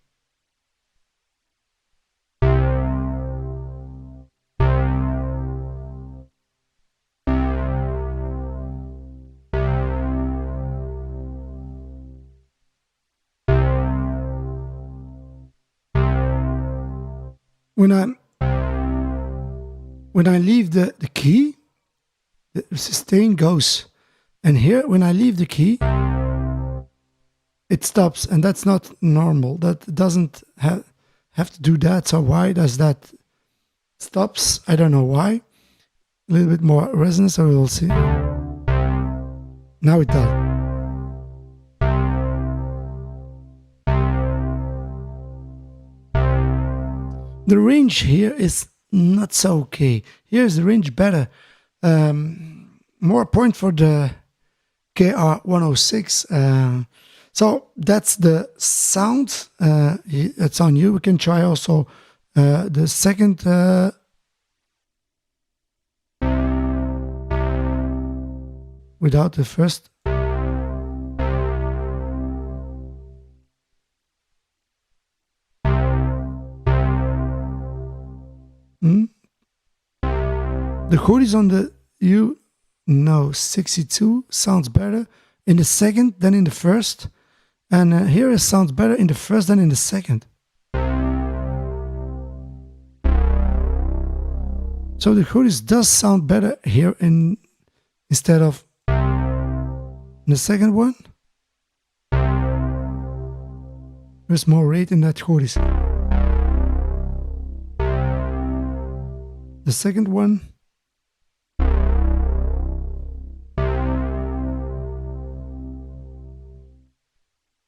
When I leave the key, the sustain goes. And here, when I leave the key, it stops, and that's not normal. That doesn't have to do that. So why does that stops? I don't know why. A little bit more resonance, so we will see. Now it does. The range here is not so okay. Here's the range better. More point for the KR-106. So that's the sound. It's on you. We can try also the second without the first. The chord is on the U-NO-62 sounds better in the second than in the first. And here it sounds better in the first than in the second. So the chorus does sound better here instead of in the second one. There's more rate in that chorus. The second one.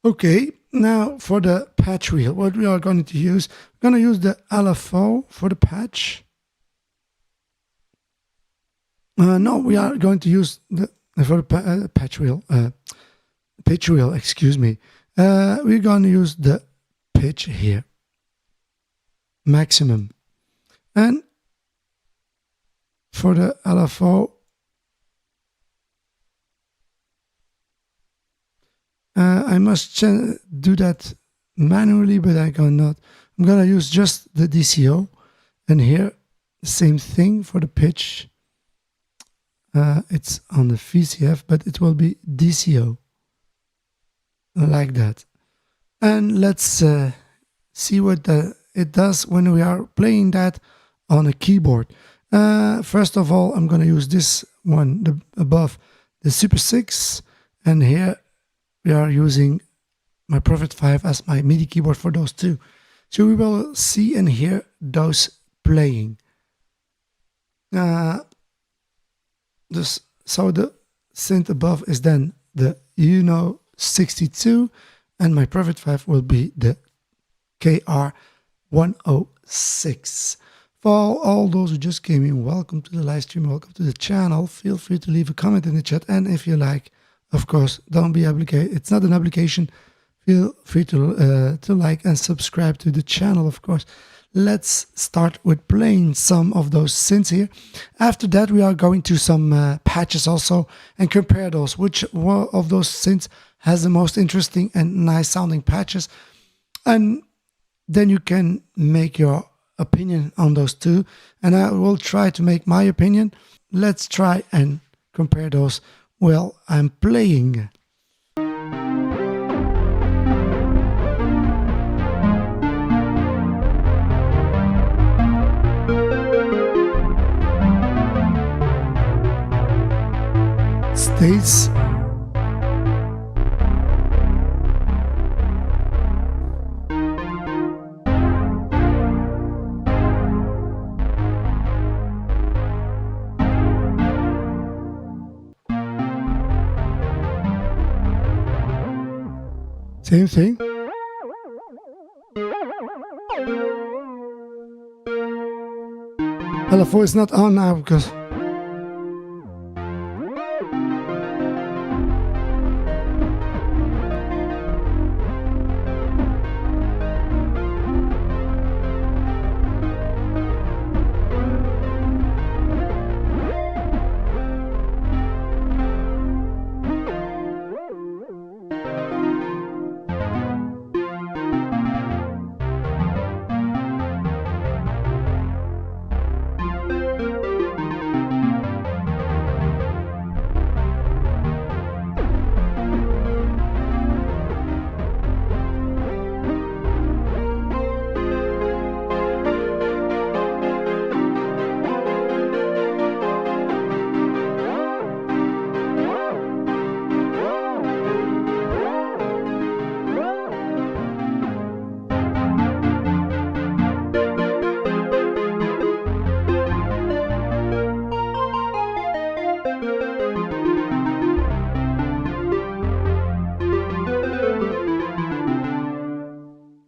Okay, now for the patch wheel, what we are going to use, we're going to use the LFO for the patch. No, we are going to use the for the patch wheel, pitch wheel, excuse me. We're going to use the pitch here, maximum. And for the LFO, I must do that manually, but I'm going to use just the DCO. And here, the same thing for the pitch. It's on the VCF, but it will be DCO. Like that. And let's see what it does when we are playing that on a keyboard. First of all, I'm going to use this one above the Super 6. And here we are using my Prophet 5 as my MIDI keyboard for those two. So we will see and hear those playing. So the synth above is then the U-NO-62, and my Prophet 5 will be the KR-106. For all those who just came in, welcome to the live stream, welcome to the channel. Feel free to leave a comment in the chat, and if you like, of course, don't be obligated. It's not an obligation. Feel free to like and subscribe to the channel, of course. Let's start with playing some of those synths here. After that, we are going to some patches also and compare those. Which one of those synths has the most interesting and nice sounding patches? And then you can make your opinion on those two. And I will try to make my opinion. Let's try and compare those while I'm playing. States. Same thing. LFO is not on now because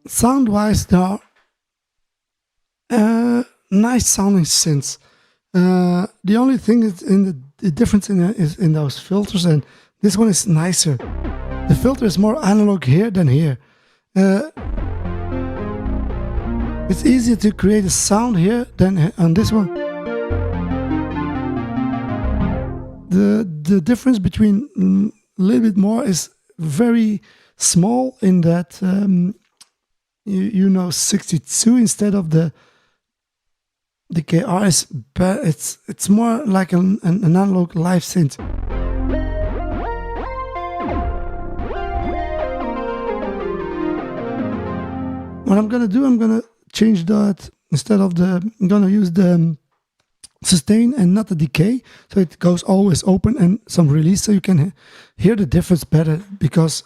sound-wise, there are nice sounding synths. The only thing is the difference is in those filters, and this one is nicer. The filter is more analog here than here. It's easier to create a sound here than on this one. The difference between a little bit more is very small in that U-NO-62 instead of the KR is it's more like an analog live synth. What I'm gonna do, I'm gonna change that instead of I'm gonna use the sustain and not the decay, so it goes always open and some release, so you can hear the difference better, because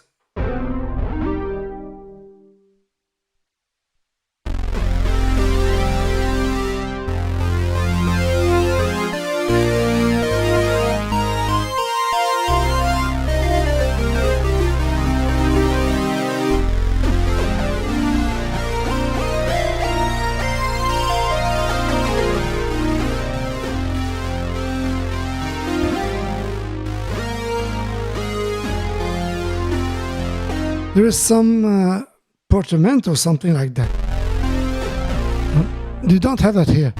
there is some portamento, something like that. You don't have that here.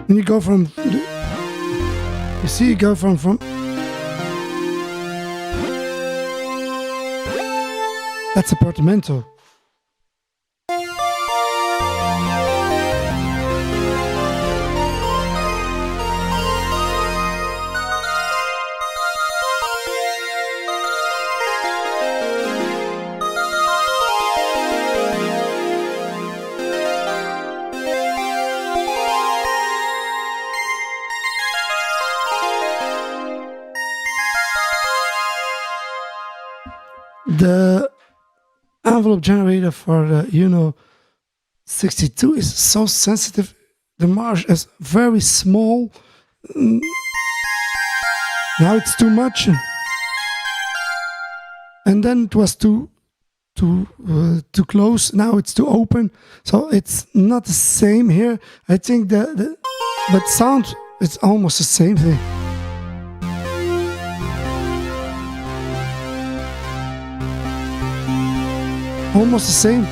When you go from, you see, you go from. That's a portamento. The envelope generator for the U-NO-62 is so sensitive. The marge is very small. Now it's too much, and then it was too close. Now it's too open, so it's not the same here. I think but sound, it's almost the same thing. Almost the same.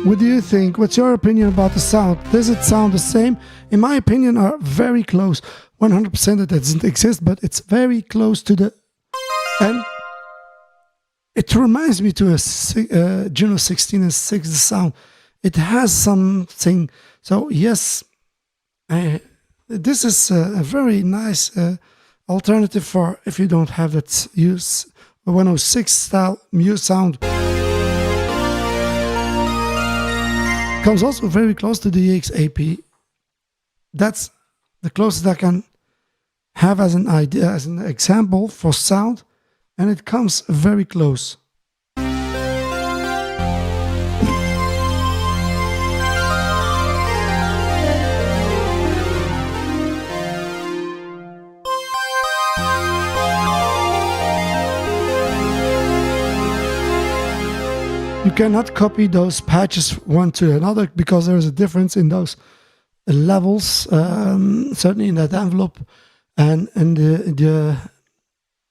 What do you think? What's your opinion about the sound? Does it sound the same? In my opinion, are very close. 100% that doesn't exist, but it's very close to the. And it reminds me to a Juno-60 and 6, the sound. It has something. So yes, this is a very nice alternative for if you don't have that use 106 style sound. Comes also very close to the EXAP. That's the closest I can have as an idea, as an example for sound, and it comes very close. cannot copy those patches one to another because there is a difference in those levels, certainly in that envelope, and the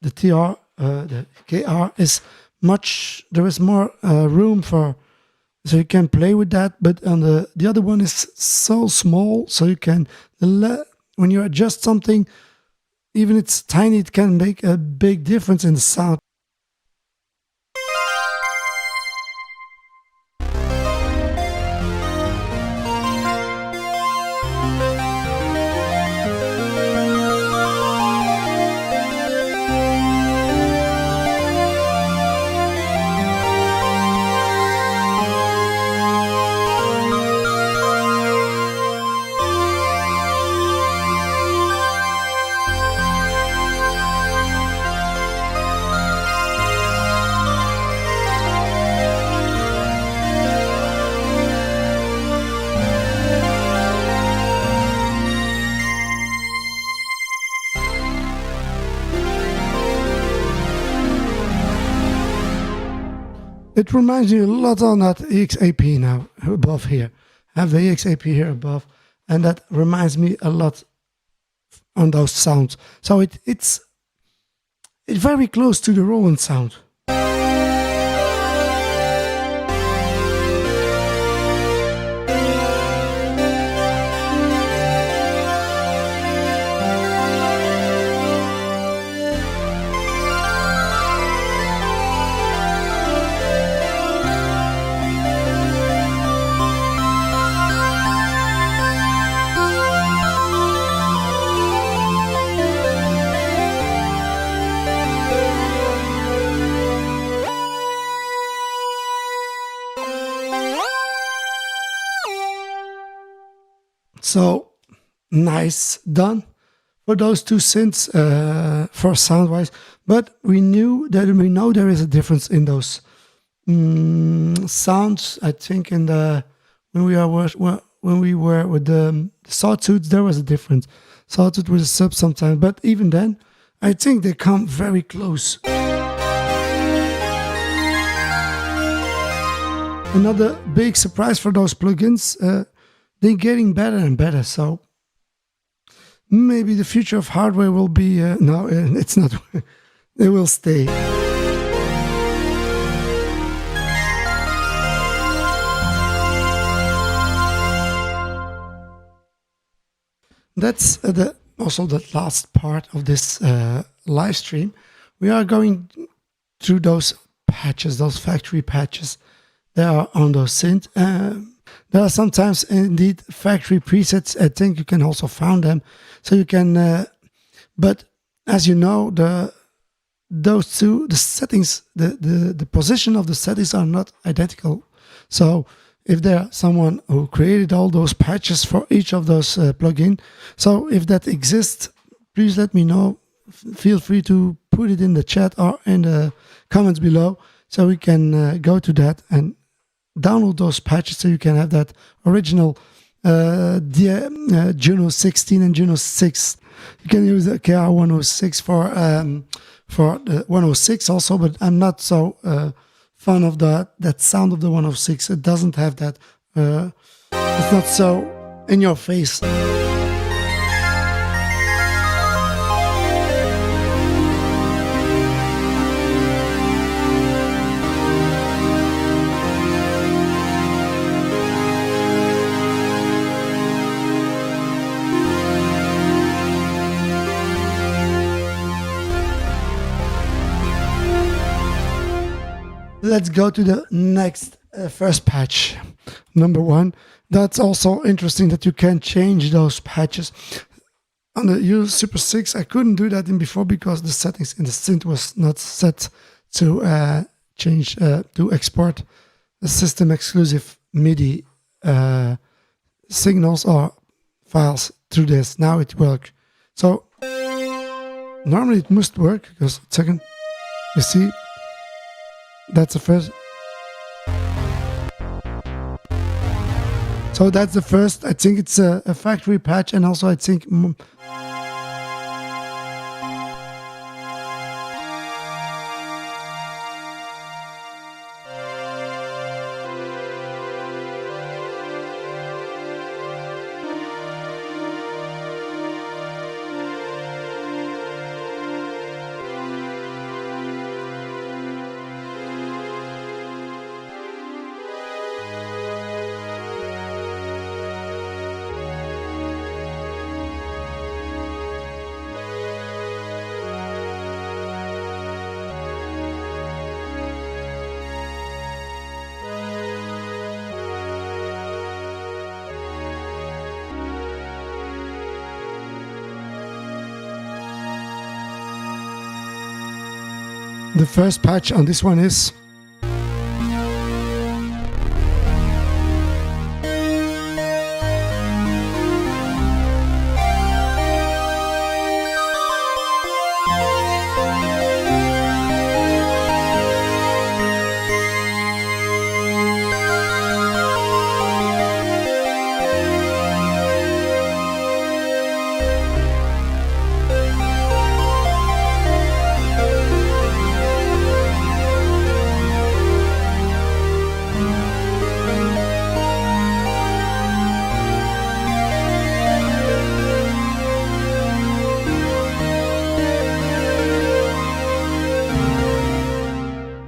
TR, the KR is much. There is more room for, so you can play with that. But on the other one is so small, so you can when you adjust something, even it's tiny, it can make a big difference in the sound. It reminds me a lot on that EXAP now above here. I have the EXAP here above, and that reminds me a lot on those sounds. So it's very close to the Roland sound. So nice done for those two synths for sound wise, but we know there is a difference in those sounds. I think in the when we were with the sawtooth, there was a difference. Sawtooth was a sub sometimes, but even then, I think they come very close. Another big surprise for those plugins. They're getting better and better, so maybe the future of hardware will be no, it's not. They will stay. That's also the last part of this live stream. We are going through those patches, those factory patches that are on those synth. There are sometimes indeed factory presets. I think you can also find them, so you can. But as you know, the settings, the position of the settings are not identical. So if there's someone who created all those patches for each of those plugins, so if that exists, please let me know. Feel free to put it in the chat or in the comments below, so we can go to that and download those patches, so you can have that original Juno-60 and Juno-106. You can use the KR-106 for the 106 also, but I'm not so fan of that sound of the 106. It doesn't have that. It's not so in your face. Let's go to the next first patch, number 1. That's also interesting that you can change those patches. On the U-Super-6, I couldn't do that in before because the settings in the synth was not set to change to export the system exclusive MIDI signals or files through this. Now it works. So normally it must work because second, you see. That's the first. So that's the first. I think it's a factory patch, and also I think The first patch on this one is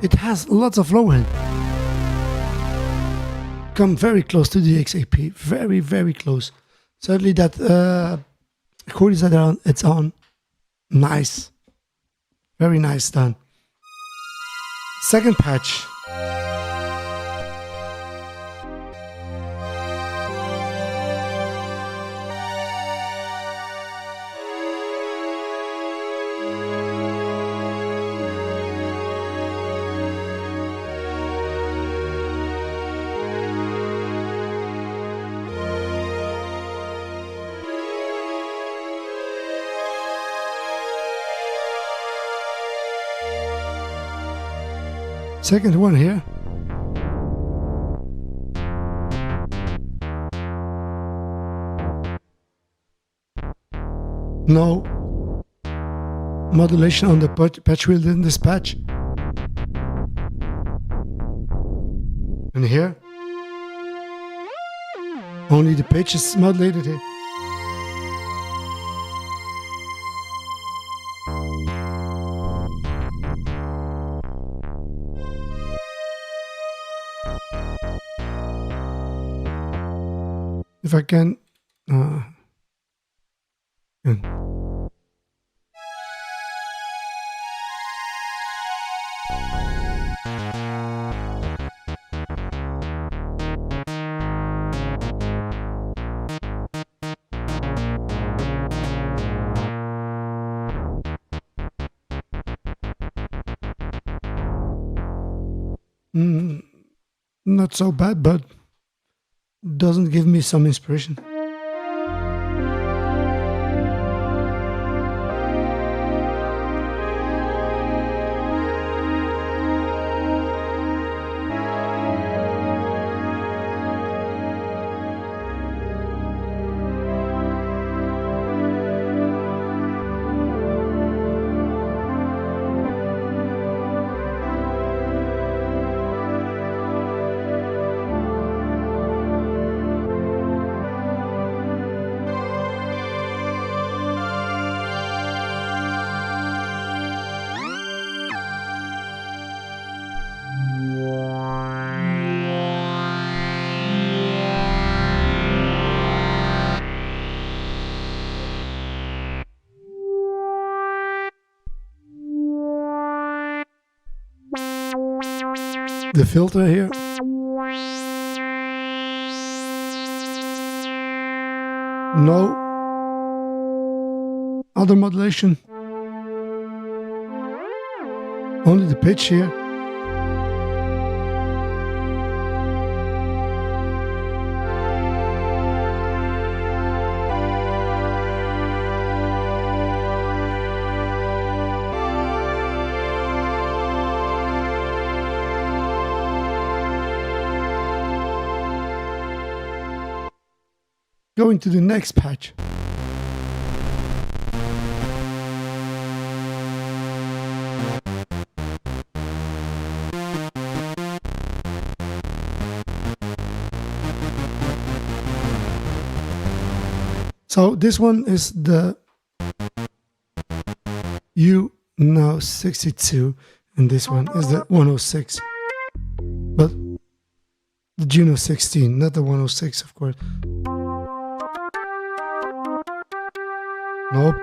it has lots of low end. Come very close to the XAP, very, very close. Certainly that chords that are on, it's on. Nice. Very nice done. Second patch. Second one here. No modulation on the patch wheel in this patch. And here, only the pitch is modulated here. If I can, not so bad, but doesn't give me some inspiration. The filter here. No other modulation. Only the pitch here. Going to the next patch. So this one is the U-NO-62 and this one is the 106. But the Juno-60, not the 106, of course. Nope.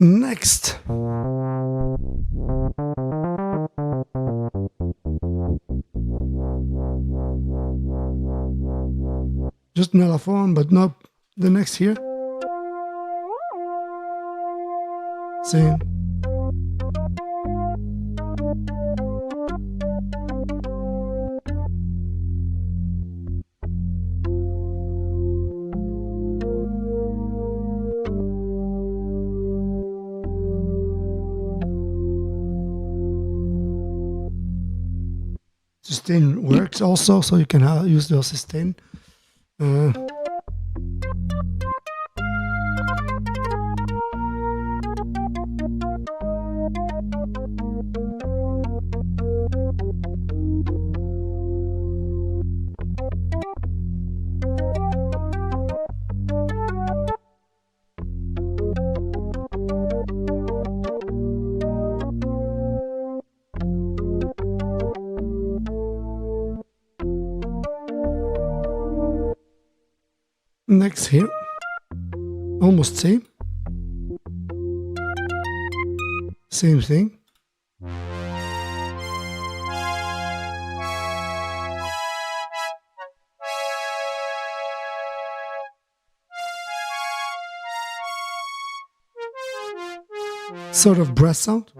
Next. Just mellophone, but not the next here. Same. Sustain works also, so you can use the sustain. Next here, almost same thing. Sort of brass sound.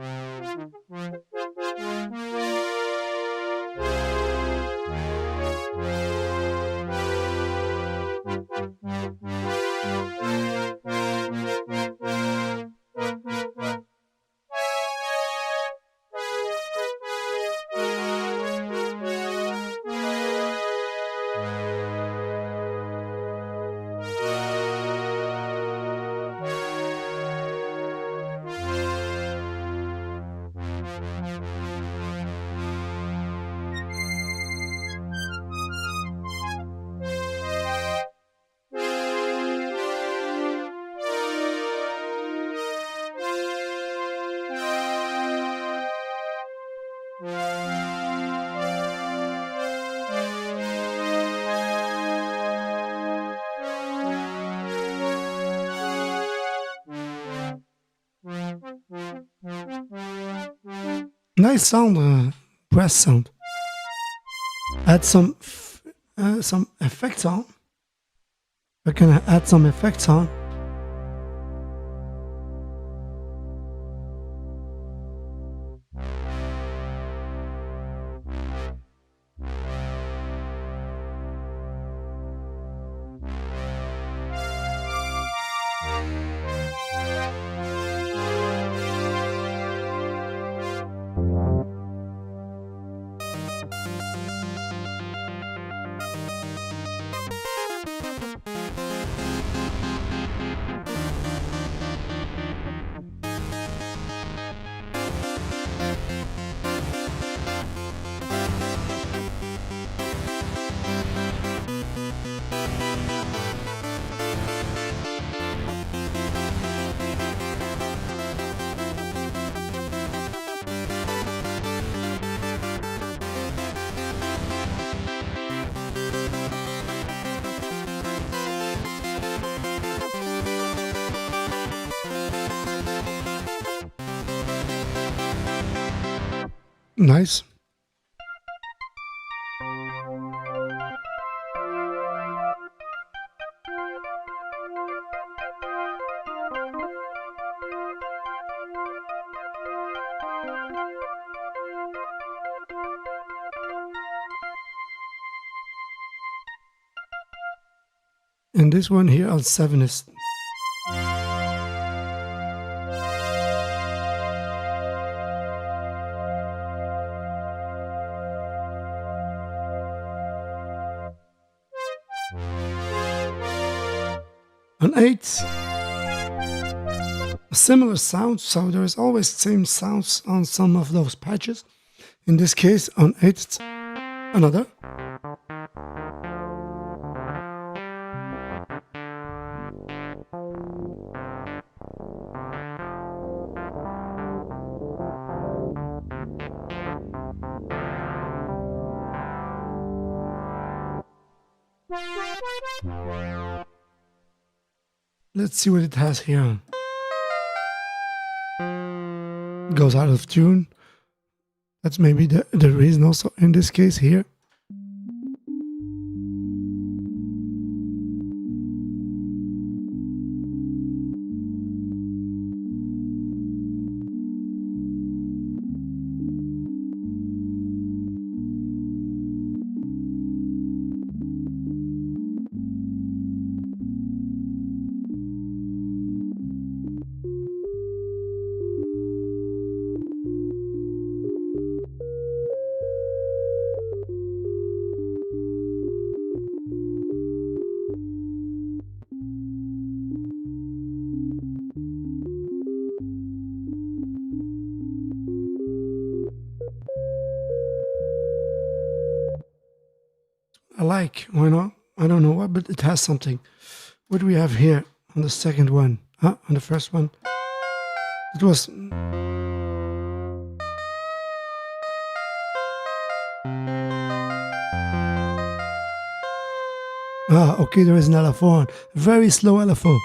Nice sound, brass sound. Add some effects on. I can add some effects on. Nice. And this one here on 7 is on 8, a similar sound, so there is always same sounds on some of those patches. In this case, on 8, it's another. Let's see what it has here. Goes out of tune. That's maybe the reason also in this case here. I like, why not? I don't know what, but it has something. What do we have here on the second one? On the first one? It was... okay, there is an LFO on. Very slow LFO.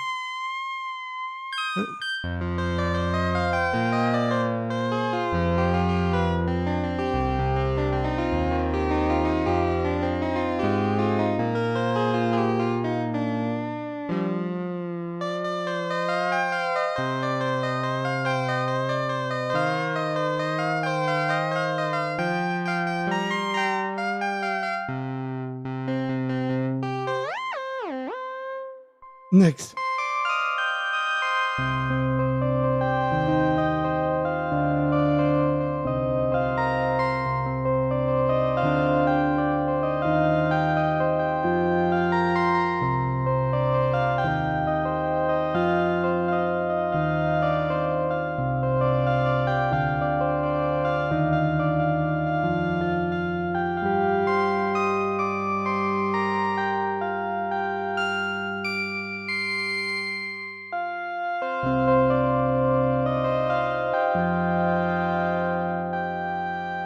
Next.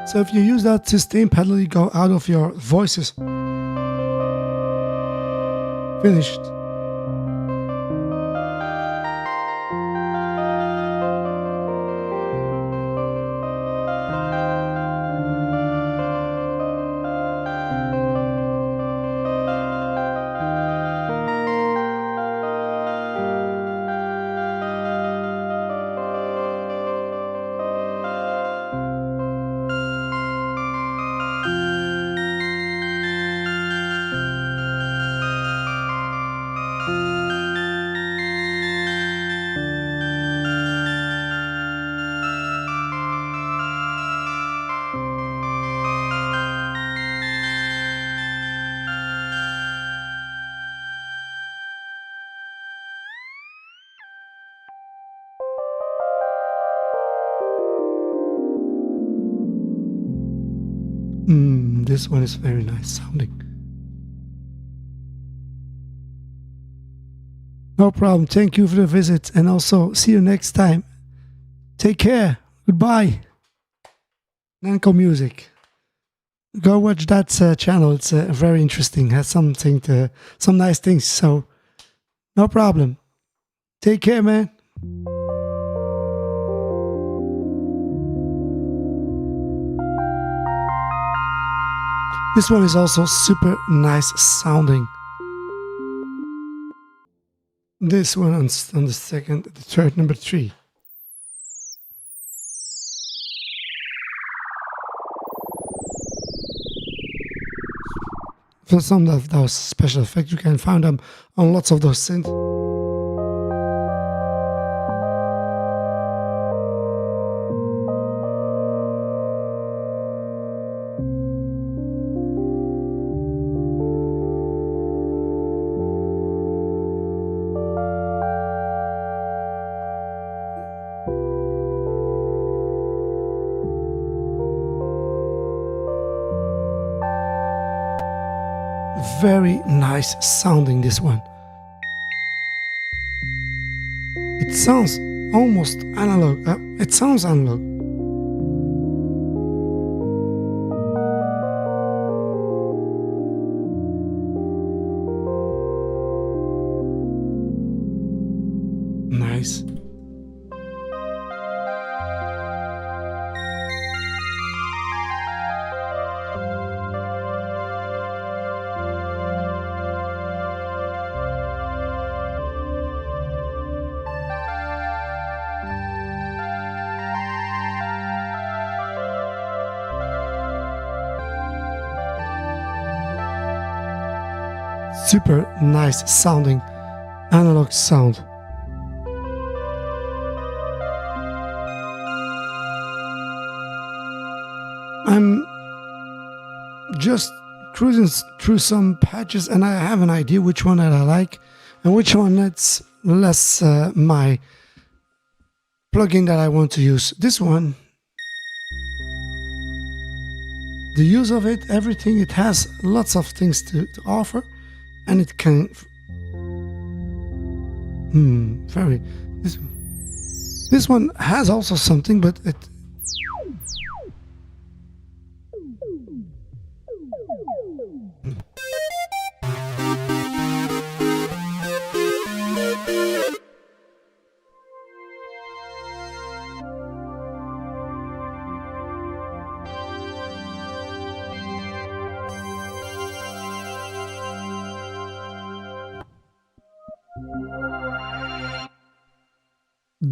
So if you use that sustain pedal, you go out of your voices. Finished. This one is very nice sounding. No problem. Thank you for the visit, and also see you next time. Take care. Goodbye. Nanko Music. Go watch that channel. It's very interesting. Has some nice things. So no problem. Take care, man. This one is also super nice sounding. This one on the second, the third, number 3. For some of those special effects, you can find them on lots of those synths. Very nice sounding, this one. It sounds almost analog. It sounds analog. nice. Super nice sounding analog sound. I'm just cruising through some patches and I have an idea which one that I like and which one that's less my plugin that I want to use. This one, the use of it, everything, it has lots of things to offer, and it can very this one has also something, but it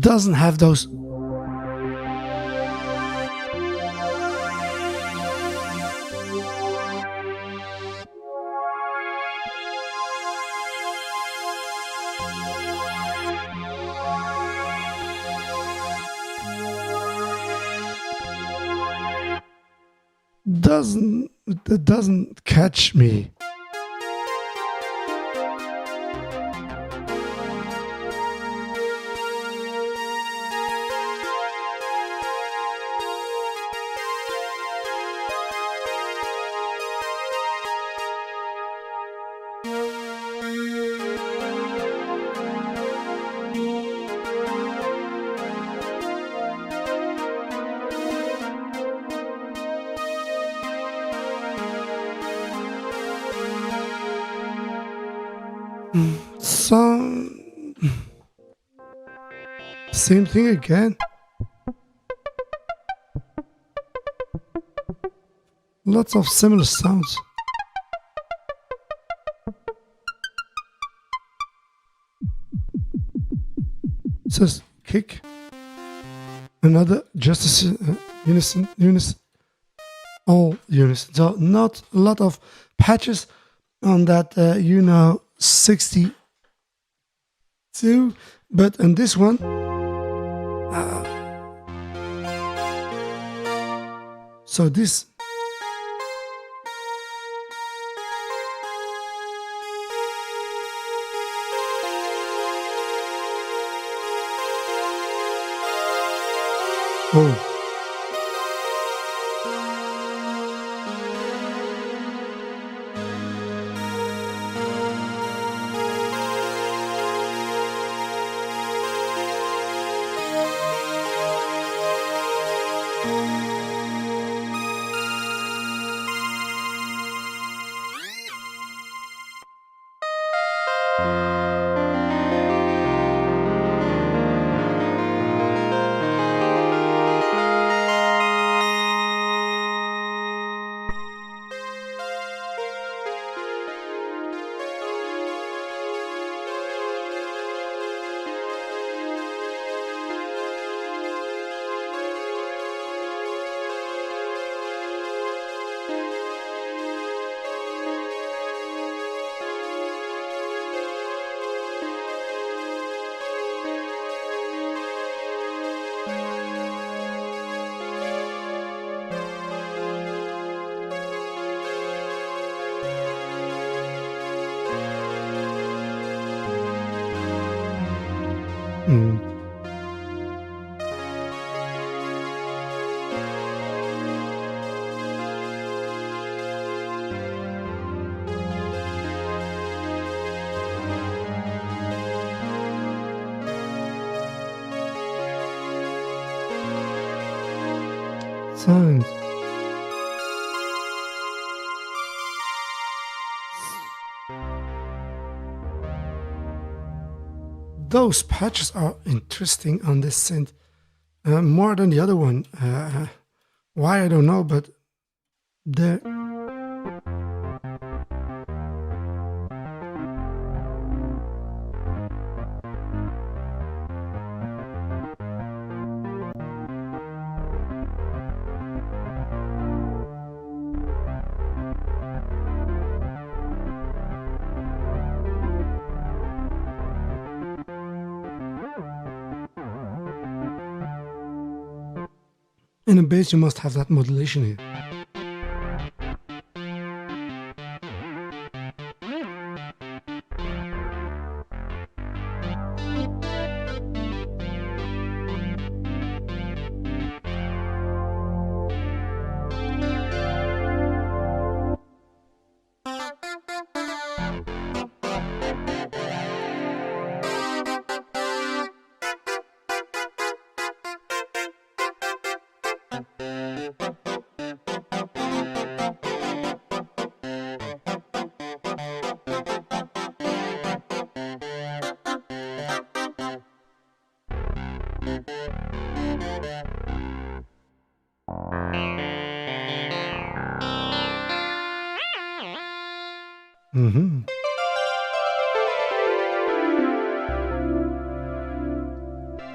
doesn't have those. It doesn't catch me. Same thing again. Lots of similar sounds. It says kick. Another just unison, all unison. So not a lot of patches on that U-NO-62, but on this one, so this. Oh. Sounds. those patches are interesting on this synth, more than the other one. Why, I don't know, but they're... In a bass, you must have that modulation here.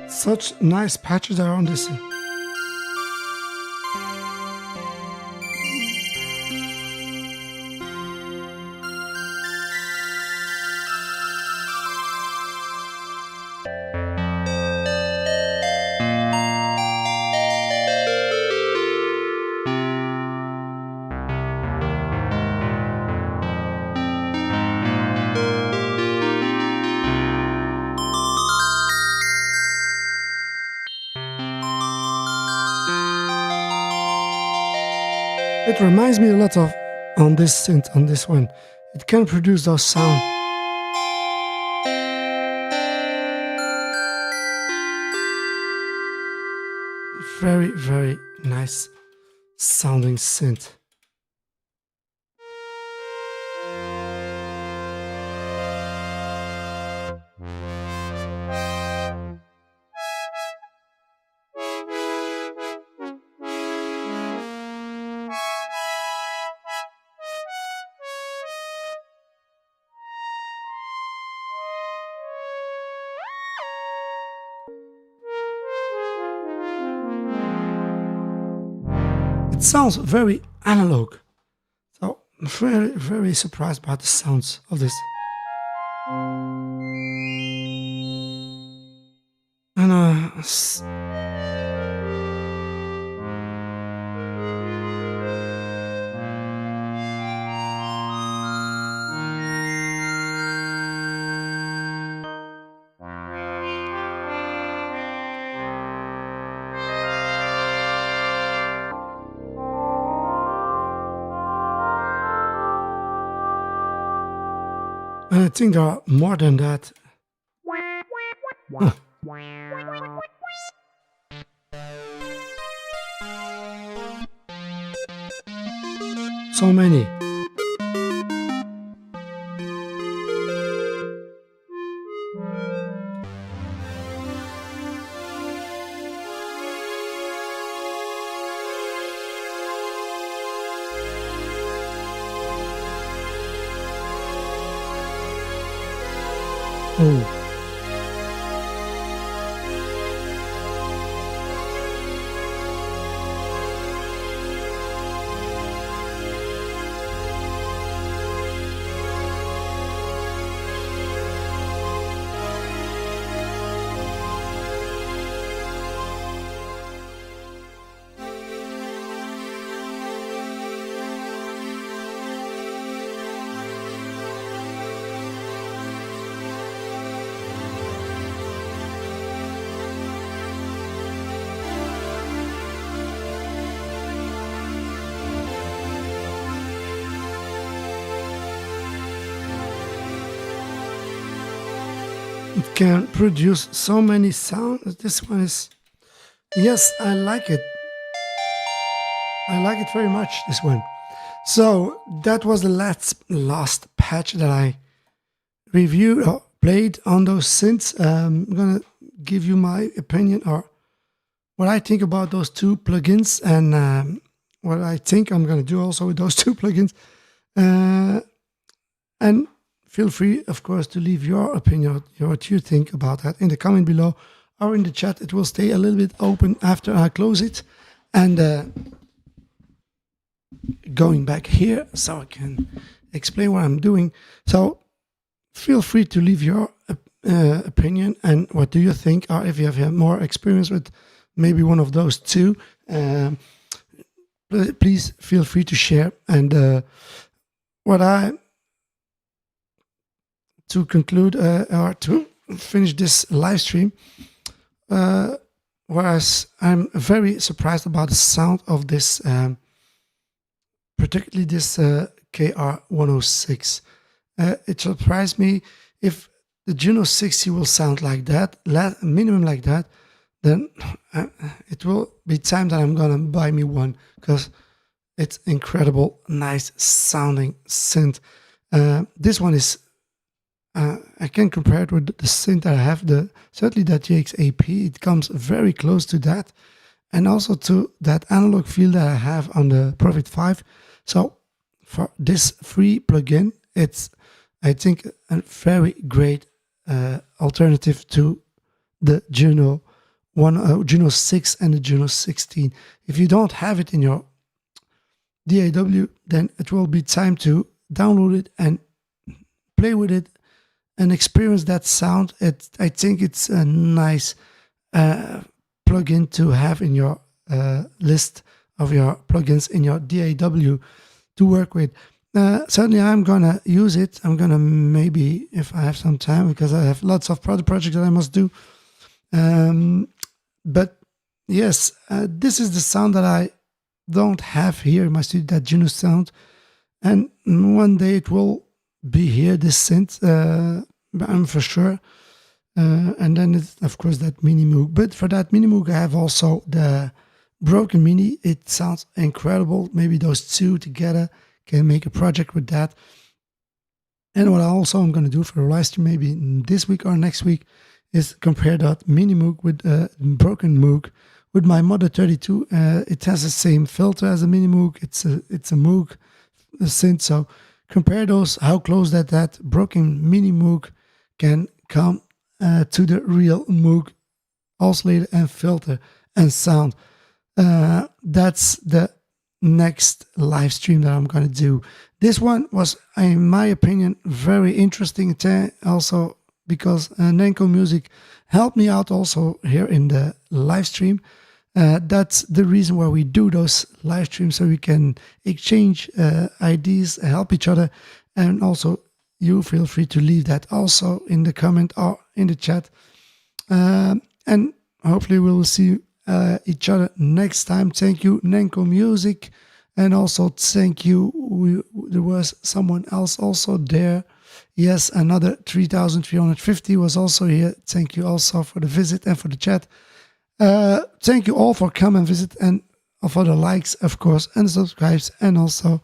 Such nice patches are on this. It reminds me a lot of, on this synth, on this one, it can produce those sounds. Very, very nice sounding synth. It sounds very analog, so I'm very, very surprised by the sounds of this. And I think there are more than that. Huh. So many. Oh. It can produce so many sounds. This one is, yes, I like it. I like it very much, this one. So that was the last patch that I reviewed or played on those synths. I'm gonna give you my opinion or what I think about those two plugins, and what I think I'm gonna do also with those two plugins. And feel free, of course, to leave your opinion, what you think about that in the comment below or in the chat. It will stay a little bit open after I close it. And going back here so I can explain what I'm doing. So feel free to leave your opinion and what do you think, or if you have more experience with maybe one of those two, please feel free to share. And to conclude or to finish this live stream, whereas I'm very surprised about the sound of this, particularly this KR-106. It surprised me. If the Juno-60 will sound like that, minimum like that, then it will be time that I'm gonna buy me one, because it's incredible, nice sounding synth. This one is, I can compare it with the synth that I have, certainly that GX-AP. It comes very close to that, and also to that analog feel that I have on the Prophet 5. So for this free plugin, it's, I think, a very great alternative to the Juno-6 and the Juno-16. If you don't have it in your DAW, then it will be time to download it and play with it and experience that sound. I think it's a nice plugin to have in your list of your plugins in your DAW to work with. Certainly I'm gonna use it. I'm gonna, maybe if I have some time, because I have lots of other projects that I must do. But yes, this is the sound that I don't have here in my studio, that Juno sound. And one day it will be here, this synth, I'm for sure. And then it's, of course, that Mini Moog. But for that Mini Moog, I have also the Broken Mini. It sounds incredible. Maybe those two together can make a project with that. And what I'm going to do for the live stream, maybe this week or next week, is compare that Mini Moog with Broken Moog with my Model 32. It has the same filter as a Mini Moog. It's a Moog synth. So compare those, how close that Broken Mini Moog can come to the real Moog oscillator and filter and sound. That's the next live stream that I'm going to do. This one was, in my opinion, very interesting, also because Nenko Music helped me out also here in the live stream. That's the reason why we do those live streams, so we can exchange ideas, help each other. And also you feel free to leave that also in the comment or in the chat. And hopefully we'll see each other next time. Thank you, Nenko Music. And also thank you, there was someone else also there. Yes, another 3,350 was also here. Thank you also for the visit and for the chat. Thank you all for coming and visit, and for the likes, of course, and subscribes, and also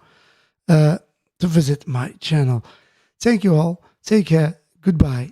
to visit my channel. Thank you all. Take care. Goodbye.